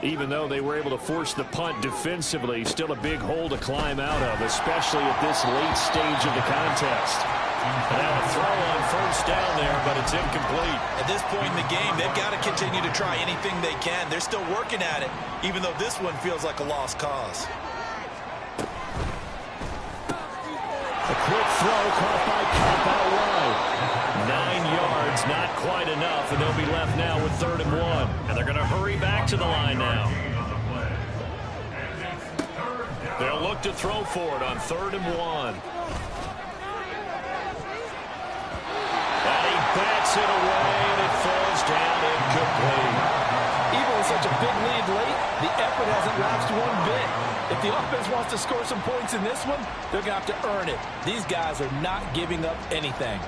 Even though they were able to force the punt defensively, still a big hole to climb out of, especially at this late stage of the contest. Now a throw on first down there, but it's incomplete. At this point in the game, they've got to continue to try anything they can. They're still working at it, even though this one feels like a lost cause. A quick throw caught by Cup out wide. 9 yards, not quite enough, and they'll be left now with 3rd and 1. And they're going to hurry back to the line now. They'll look to throw for it on 3rd and 1. And he bats it away, and it falls down incomplete. Even with such a big lead late, the effort hasn't lapsed one bit. If the offense wants to score some points in this one, they're going to have to earn it. These guys are not giving up anything.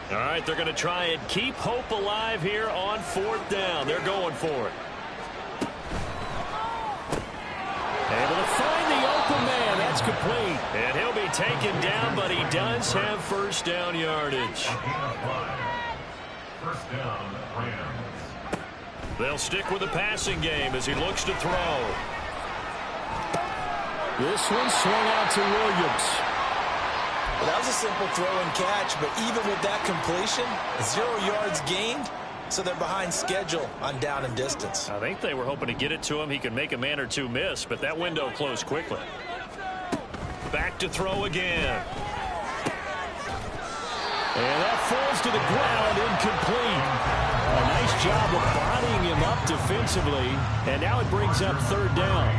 All right, they're going to try and keep hope alive here on 4th down. They're going for it. Able to find the open man. That's complete. And he'll be taken down, but he does have first down yardage. First down, Rams. They'll stick with the passing game as he looks to throw. This one swung out to Williams. Well, that was a simple throw and catch, but even with that completion, 0 yards gained, so they're behind schedule on down and distance. I think they were hoping to get it to him. He could make a man or two miss, but that window closed quickly. Back to throw again. And that falls to the ground, incomplete. A nice job of bodying him up defensively, and now it brings up 3rd down.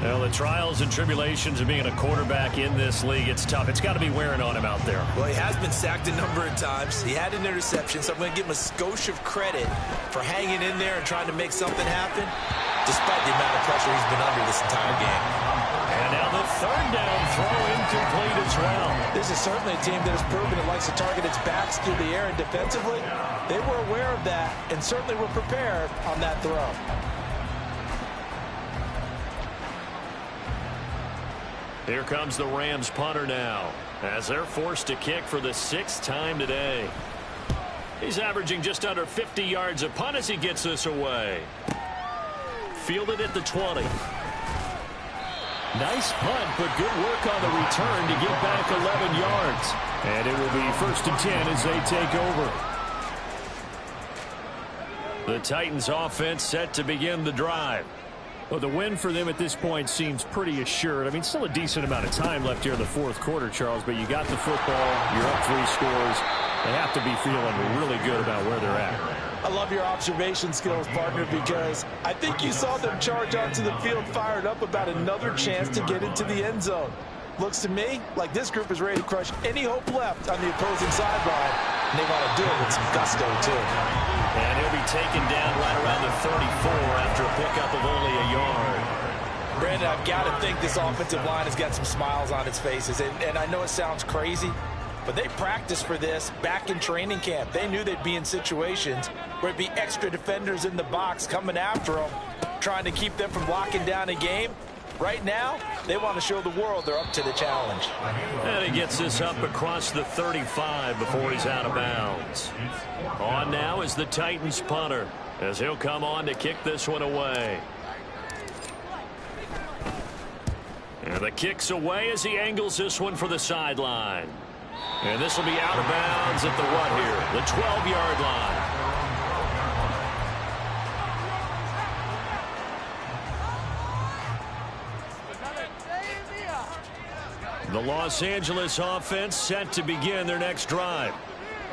Well, the trials and tribulations of being a quarterback in this league, it's tough. It's got to be wearing on him out there. Well, he has been sacked a number of times. He had an interception, so I'm going to give him a skosh of credit for hanging in there and trying to make something happen, despite the amount of pressure he's been under this entire game. And now the 3rd down throw incomplete as well. This is certainly a team that has proven it likes to target its backs through the air, and defensively, they were aware of that and certainly were prepared on that throw. Here comes the Rams punter now, as they're forced to kick for the 6th time today. He's averaging just under 50 yards a punt as he gets this away. Fielded at the 20. Nice punt, but good work on the return to get back 11 yards. And it will be 1st and 10 as they take over. The Titans offense set to begin the drive. Well, the win for them at this point seems pretty assured. I mean, still a decent amount of time left here in the 4th quarter, Charles, but you got the football, you're up 3 scores. They have to be feeling really good about where they're at. I love your observation skills, partner, because I think you saw them charge onto the field fired up about another chance to get into the end zone. Looks to me like this group is ready to crush any hope left on the opposing sideline, and they want to do it with some gusto, too. And he'll be taken down right around the 34 after a pickup of only a yard. Brandon, I've got to think this offensive line has got some smiles on its faces, and I know it sounds crazy, but they practiced for this back in training camp. They knew they'd be in situations where it'd be extra defenders in the box coming after them, trying to keep them from locking down a game. Right now, they want to show the world they're up to the challenge. And he gets this up across the 35 before he's out of bounds. On now is the Titans punter, as he'll come on to kick this one away. And the kick's away as he angles this one for the sideline. And this will be out of bounds at the what here? The 12-yard line. The Los Angeles offense set to begin their next drive.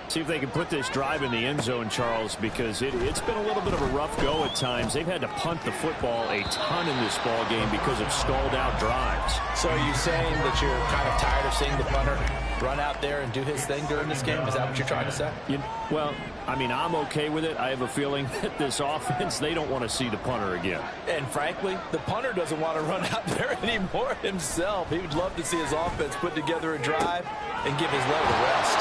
See if they can put this drive in the end zone, Charles, because it's been a little bit of a rough go at times. They've had to punt the football a ton in this ball game because of stalled out drives. So are you saying that you're kind of tired of seeing the punter run out there and do his thing during this game? Is that what you're trying to say? Well, I mean, I'm okay with it. I have a feeling that this offense, they don't want to see the punter again. And frankly, the punter doesn't want to run out there anymore himself. He would love to see his offense put together a drive and give his leg a rest.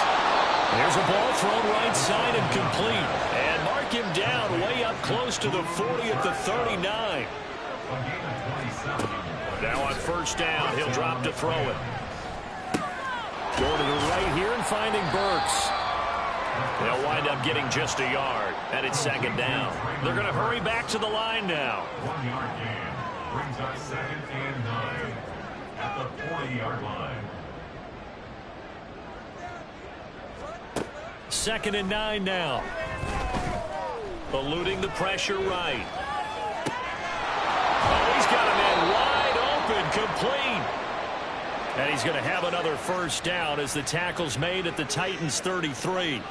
There's a ball thrown right side and complete. And mark him down way up close to the 40 at the 39. Now on first down, he'll drop to throw it. Going to the right here and finding Burks. They'll wind up getting just a yard. And it's second down. They're going to hurry back to the line now. 1-yard gain brings up 2nd and 9 at the 40-yard line. 2nd and 9 now. Eluding the pressure right. Oh, he's got a man wide open, complete. And he's going to have another first down as the tackle's made at the Titans' 33.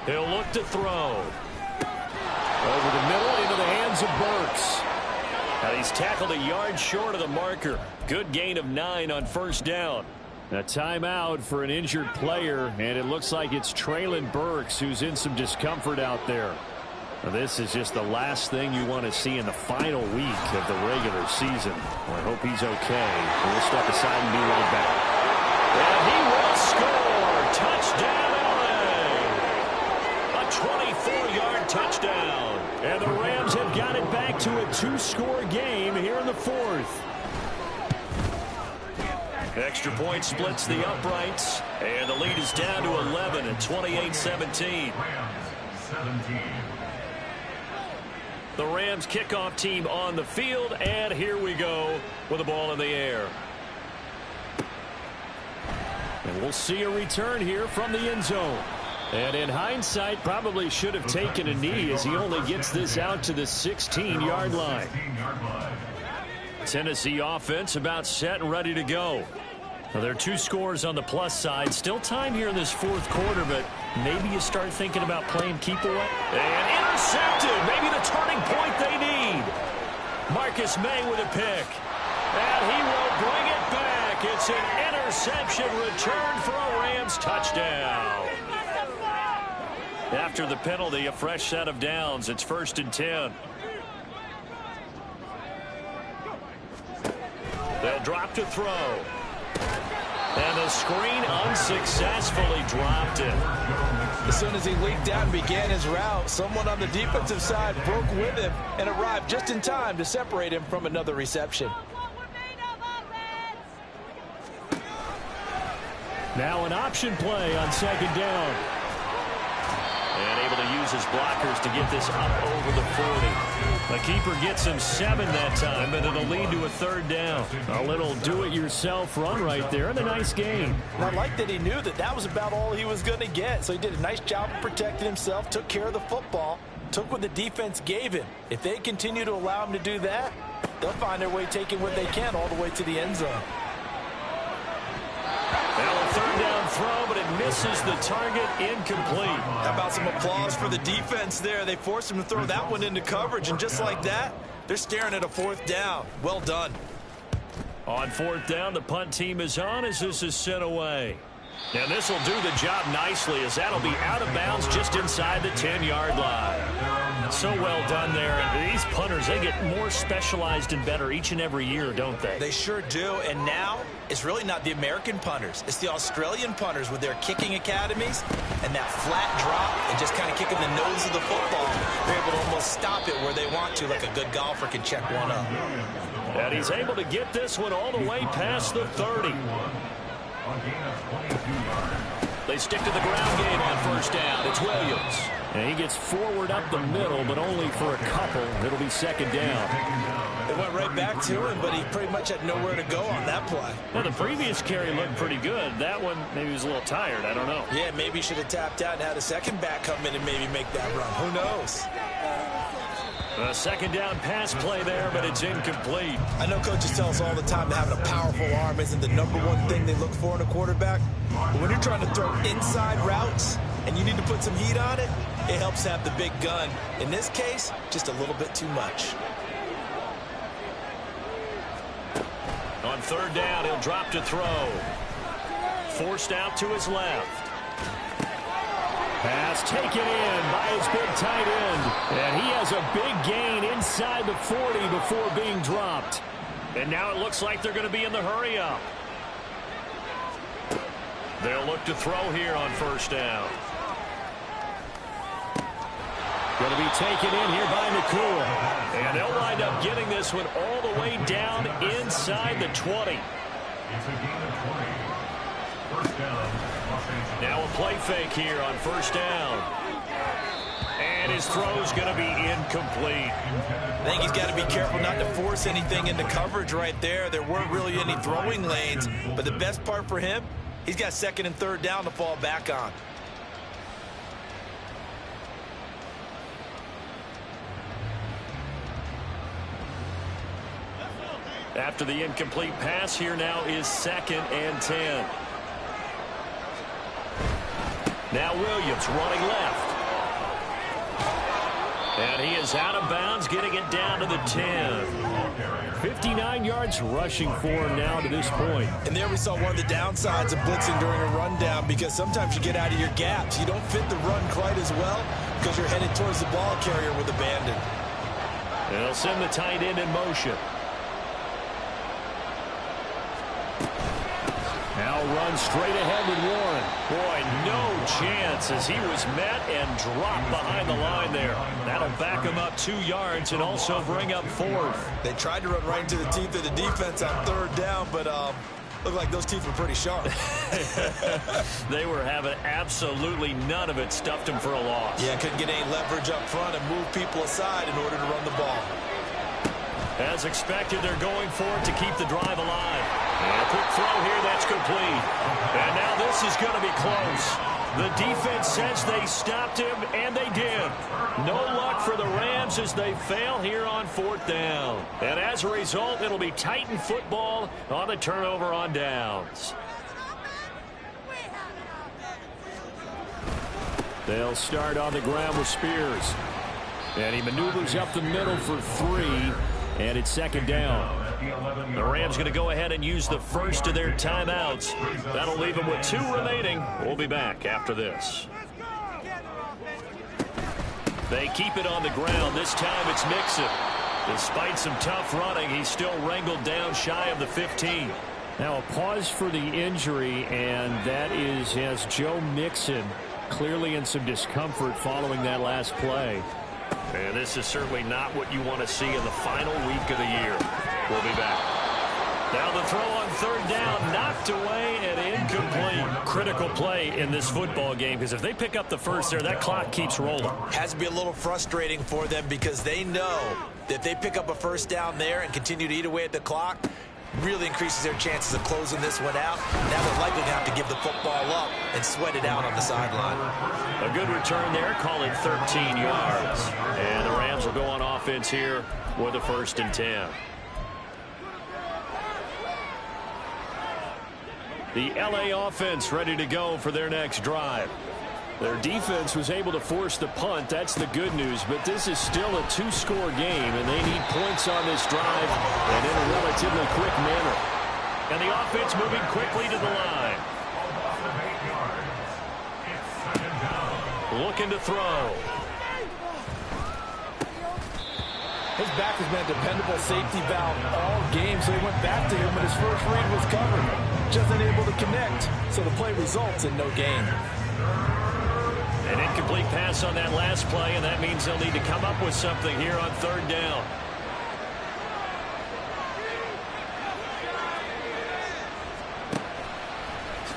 He'll look to throw. Over the middle into the hands of Burks. Now he's tackled a yard short of the marker. Good gain of 9 on first down. A timeout for an injured player, and it looks like it's Treylon Burks who's in some discomfort out there. Now, this is just the last thing you want to see in the final week of the regular season. Well, I hope he's okay. We'll step aside and be right back. And he will score. Touchdown, LA. A 24-yard touchdown. And the Rams have got it back to a 2-score game here in the fourth. Extra point splits the uprights, and the lead is down to 11 at 28-17. The Rams kickoff team on the field, and here we go with the ball in the air. And we'll see a return here from the end zone. And in hindsight, probably should have taken a knee as he only gets this out to the 16-yard line. Tennessee offense about set and ready to go. Now, there are 2 scores on the plus side. Still time here in this fourth quarter, but maybe you start thinking about playing keep away. And intercepted. Maybe the turning point they need. Marcus May with a pick. And he will bring it back. It's an interception return for a Rams touchdown. After the penalty, a fresh set of downs. It's 1st and 10. They'll drop to throw. And the screen unsuccessfully dropped it. As soon as he leaked out and began his route, someone on the defensive side broke with him and arrived just in time to separate him from another reception. Now an option play on 2nd down. And able to use his blockers to get this up over the 40. The keeper gets him 7 that time, but it'll lead to a 3rd down. A little do-it-yourself run right there, and a nice gain. And I like that he knew that that was about all he was going to get, so he did a nice job of protecting himself, took care of the football, took what the defense gave him. If they continue to allow him to do that, they'll find their way taking what they can all the way to the end zone. Now a 3rd down throw, but it misses the target, incomplete. How about some applause for the defense there? They forced him to throw that one into coverage, and just like that, they're staring at a 4th down. Well done. On 4th down, the punt team is on as this is sent away. And this will do the job nicely as that'll be out of bounds just inside the 10-yard line. So well done there. And these punters, they get more specialized and better each and every year, don't they? They sure do. And now it's really not the American punters. It's the Australian punters with their kicking academies and that flat drop and just kind of kicking the nose of the football. They're able to almost stop it where they want to, like a good golfer can check one up. And he's able to get this one all the way past the 30. They stick to the ground game on first down. It's Williams. And he gets forward up the middle, but only for a couple. It'll be second down. They went right back to him, but he pretty much had nowhere to go on that play. Well, the previous carry looked pretty good. That one, maybe he was a little tired. I don't know. Yeah, maybe he should have tapped out and had a second back come in and maybe make that run. Who knows? A second down pass play there, but it's incomplete. I know coaches tell us all the time that having a powerful arm isn't the #1 thing they look for in a quarterback. But when you're trying to throw inside routes and you need to put some heat on it, it helps have the big gun. In this case, just a little bit too much. On third down, he'll drop to throw. Forced out to his left. Pass taken in by his big tight end. And he has a big gain inside the 40 before being dropped. And now it looks like they're going to be in the hurry-up. They'll look to throw here on first down. Going to be taken in here by Nakua. And they'll wind up getting this one all the way down inside the 20. It's a gain of 20. First down, Los Angeles. Now a play fake here on first down. And his throw's going to be incomplete. I think he's got to be careful not to force anything into coverage right there. There weren't really any throwing lanes, but the best part for him, he's got second and third down to fall back on. After the incomplete pass, here now is second and 10. Now Williams running left. And he is out of bounds, getting it down to the 10. 59 yards rushing for him now to this point. And there we saw one of the downsides of blitzing during a rundown, because sometimes you get out of your gaps. You don't fit the run quite as well because you're headed towards the ball carrier with abandon. They'll send the tight end in motion. Now run straight ahead with Warren. Boy, no chance as he was met and dropped behind the line there. That'll back him up 2 yards and also bring up fourth. They tried to run right into the teeth of the defense on third down, but looked like those teeth were pretty sharp. They were having absolutely none of it. Stuffed him for a loss. Yeah, couldn't get any leverage up front and move people aside in order to run the ball. As expected, they're going for it to keep the drive alive. And a quick throw here, that's complete. And now this is going to be close. The defense says they stopped him, and they did. No luck for the Rams as they fail here on fourth down. And as a result, it'll be Titan football on the turnover on downs. They'll start on the ground with Spears. And he maneuvers up the middle for 3. And it's second down. The Rams going to go ahead and use the first of their timeouts. That'll leave them with 2 remaining. We'll be back after this. They keep it on the ground. This time it's Mixon. Despite some tough running, he's still wrangled down shy of the 15. Now a pause for the injury, and that is as Joe Mixon clearly in some discomfort following that last play. And this is certainly not what you want to see in the final week of the year. We'll be back. Now the throw on third down, knocked away and incomplete. Critical play in this football game, because if they pick up the first there, that clock keeps rolling. Has to be a little frustrating for them, because they know that if they pick up a first down there and continue to eat away at the clock, really increases their chances of closing this one out. Now they're likely to have to give the football up and sweat it out on the sideline. A good return there, call it 13 yards. And the Rams will go on offense here with a 1st and 10. The LA offense ready to go for their next drive. Their defense was able to force the punt. That's the good news. But this is still a 2-score game, and they need points on this drive and in a relatively quick manner. And the offense moving quickly to the line. Looking to throw. His back has been a dependable safety valve all game, so he went back to him, but his first read was covered. Just unable to connect, so the play results in no gain. An incomplete pass on that last play, and that means they'll need to come up with something here on third down.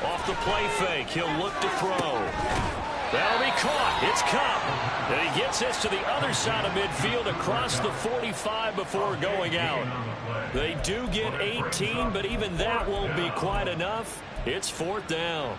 Off off the play fake. He'll look to throw. That'll be caught. It's Cup. And he gets this to the other side of midfield across the 45 before going out. They do get 18, but even that won't be quite enough. It's 4th down.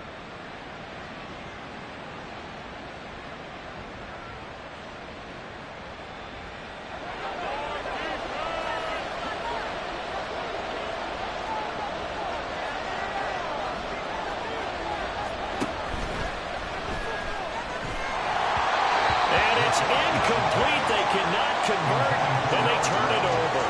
Incomplete. They cannot convert, and they turn it over.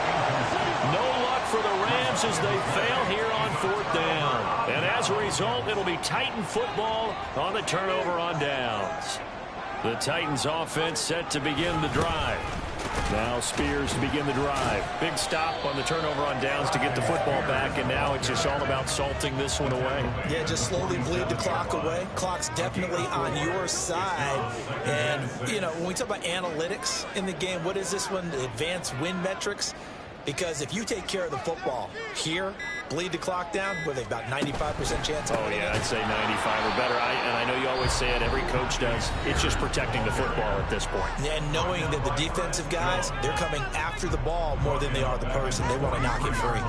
No luck for the Rams as they fail here on 4th down. And as a result, it'll be Titan football on the turnover on downs. The Titans offense set to begin the drive. Now Spears to begin the drive. Big stop on the turnover on downs to get the football back, and now it's just all about salting this one away. Yeah, just slowly bleed the clock away. Clock's definitely on your side. And, you know, when we talk about analytics in the game, what is this one? The advanced win metrics? Because if you take care of the football here, bleed the clock down, were they about 95% chance of winning? Oh, yeah, I'd say 95 or better. And I know you always say it, every coach does. It's just protecting the football at this point. And knowing that the defensive guys, they're coming after the ball more than they are the person. They want to knock it free.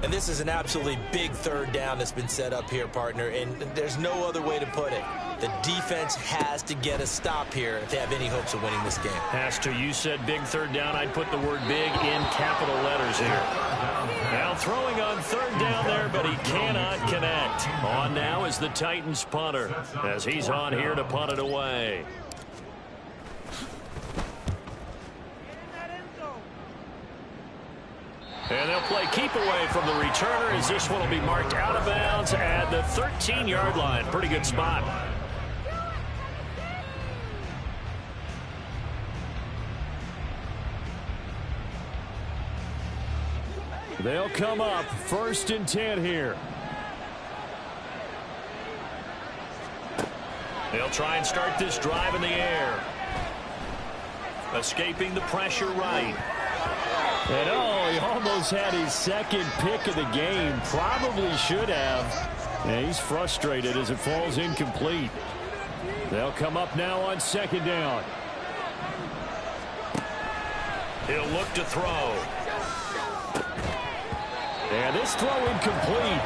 And this is an absolutely big 3rd down that's been set up here, partner, and there's no other way to put it. The defense has to get a stop here if they have any hopes of winning this game. Has to. You said big 3rd down. I'd put the word big in capital letters here. Now throwing on 3rd down there, but he cannot connect. On now is the Titans punter as he's on here to punt it away. And they'll play keep away from the returner as this one will be marked out of bounds at the 13-yard line. Pretty good spot. They'll come up 1st and 10 here. They'll try and start this drive in the air. Escaping the pressure right. And oh, he almost had his 2nd pick of the game. Probably should have. And he's frustrated as it falls incomplete. They'll come up now on 2nd down. He'll look to throw. And this throw incomplete.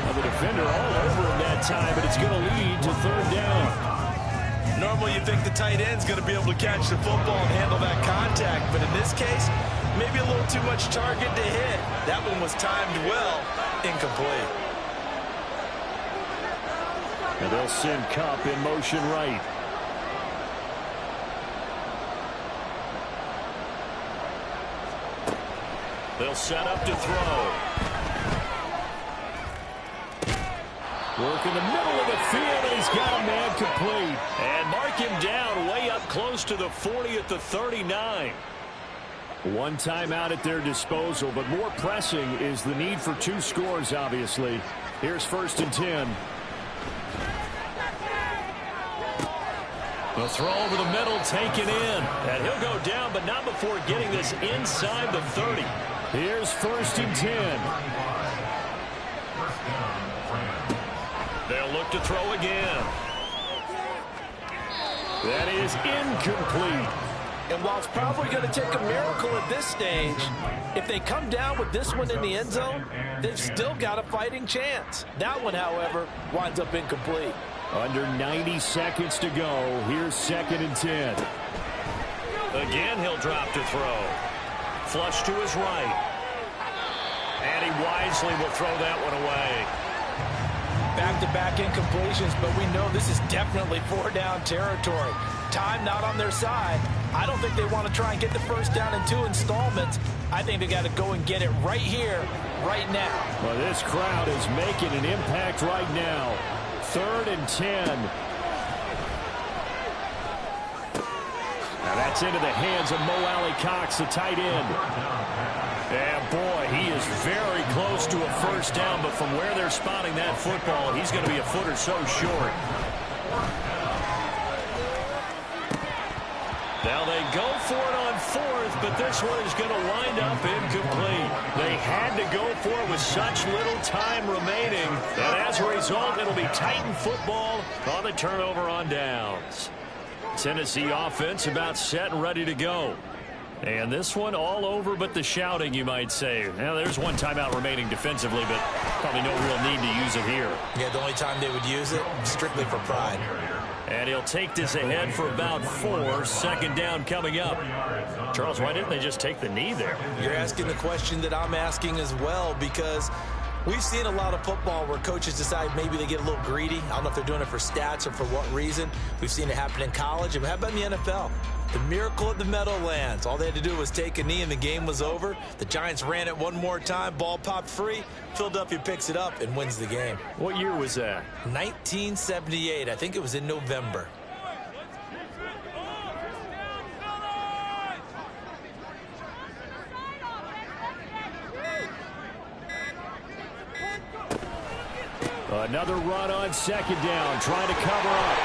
Well, the defender all over him that time, but it's going to lead to 3rd down. Normally you think the tight end's going to be able to catch the football and handle that contact, but in this case, maybe a little too much target to hit. That one was timed well. Incomplete. And they'll send Cup in motion right. They'll set up to throw. Work in the middle of the field, and he's got a man complete. And mark him down way up close to the 40 at the 39. One timeout at their disposal, but more pressing is the need for 2 scores, obviously. Here's 1st and 10. The throw over the middle taken in. And he'll go down, but not before getting this inside the 30. Here's 1st and 10. They'll look to throw again. That is incomplete. And while it's probably going to take a miracle at this stage, if they come down with this one in the end zone, they've still got a fighting chance. That one, however, winds up incomplete. Under 90 seconds to go. Here's 2nd and 10. Again, he'll drop to throw. Flush to his right. And he wisely will throw that one away. Back-to-back incompletions, but we know this is definitely 4-down territory. Time not on their side. I don't think they want to try and get the 1st down in 2 installments. I think they got to go and get it right here, right now. Well, this crowd is making an impact right now. 3rd and 10. Now that's into the hands of Mo Alley-Cox, the tight end. And boy, he is very close to a 1st down, but from where they're spotting that football, he's going to be a foot or so short. Now they go for it on fourth, but this one is going to wind up incomplete. They had to go for it with such little time remaining that as a result, it'll be Titan football on the turnover on downs. Tennessee offense about set and ready to go. And this one all over but the shouting, you might say. Now, there's one timeout remaining defensively, but probably no real need to use it here. Yeah, the only time they would use it, strictly for pride. And he'll take this ahead for about 4. Second down coming up. Charles, why didn't they just take the knee there? You're asking the question that I'm asking as well, because we've seen a lot of football where coaches decide maybe they get a little greedy. I don't know if they're doing it for stats or for what reason. We've seen it happen in college. And how about in the NFL? The miracle at the Meadowlands. All they had to do was take a knee and the game was over. The Giants ran it one more time. Ball popped free. Philadelphia picks it up and wins the game. What year was that? 1978. I think it was in November. Another run on second down, trying to cover up.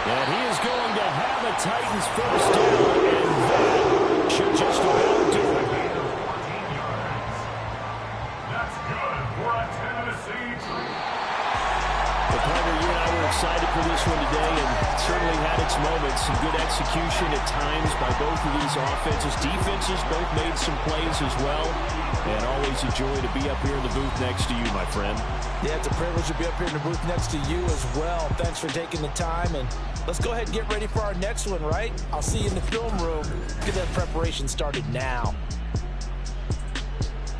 And he is going to have a Titans first down, and that should just about do it. That's good for a Tennessee three. The partner, you and I were excited for this one today, and certainly had its moments. Some good execution at times by both of these offenses. Defenses both made some plays as well. And always a joy to be up here in the booth next to you, my friend. Yeah, it's a privilege to be up here in the booth next to you as well. Thanks for taking the time, and let's go ahead and get ready for our next one, right? I'll see you in the film room. Get that preparation started now.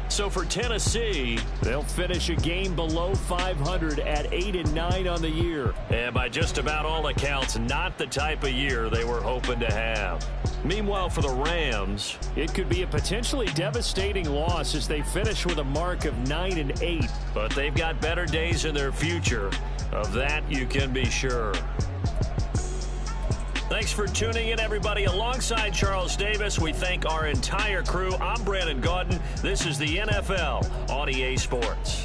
So for Tennessee, they'll finish a game below 500 at 8-9 on the year. And by just about all accounts, not the type of year they were hoping to have. Meanwhile, for the Rams, it could be a potentially devastating loss as they finish with a mark of 9-8. But they've got better days in their future. Of that, you can be sure. Thanks for tuning in, everybody. Alongside Charles Davis, we thank our entire crew. I'm Brandon Gaudin. This is the NFL on EA Sports.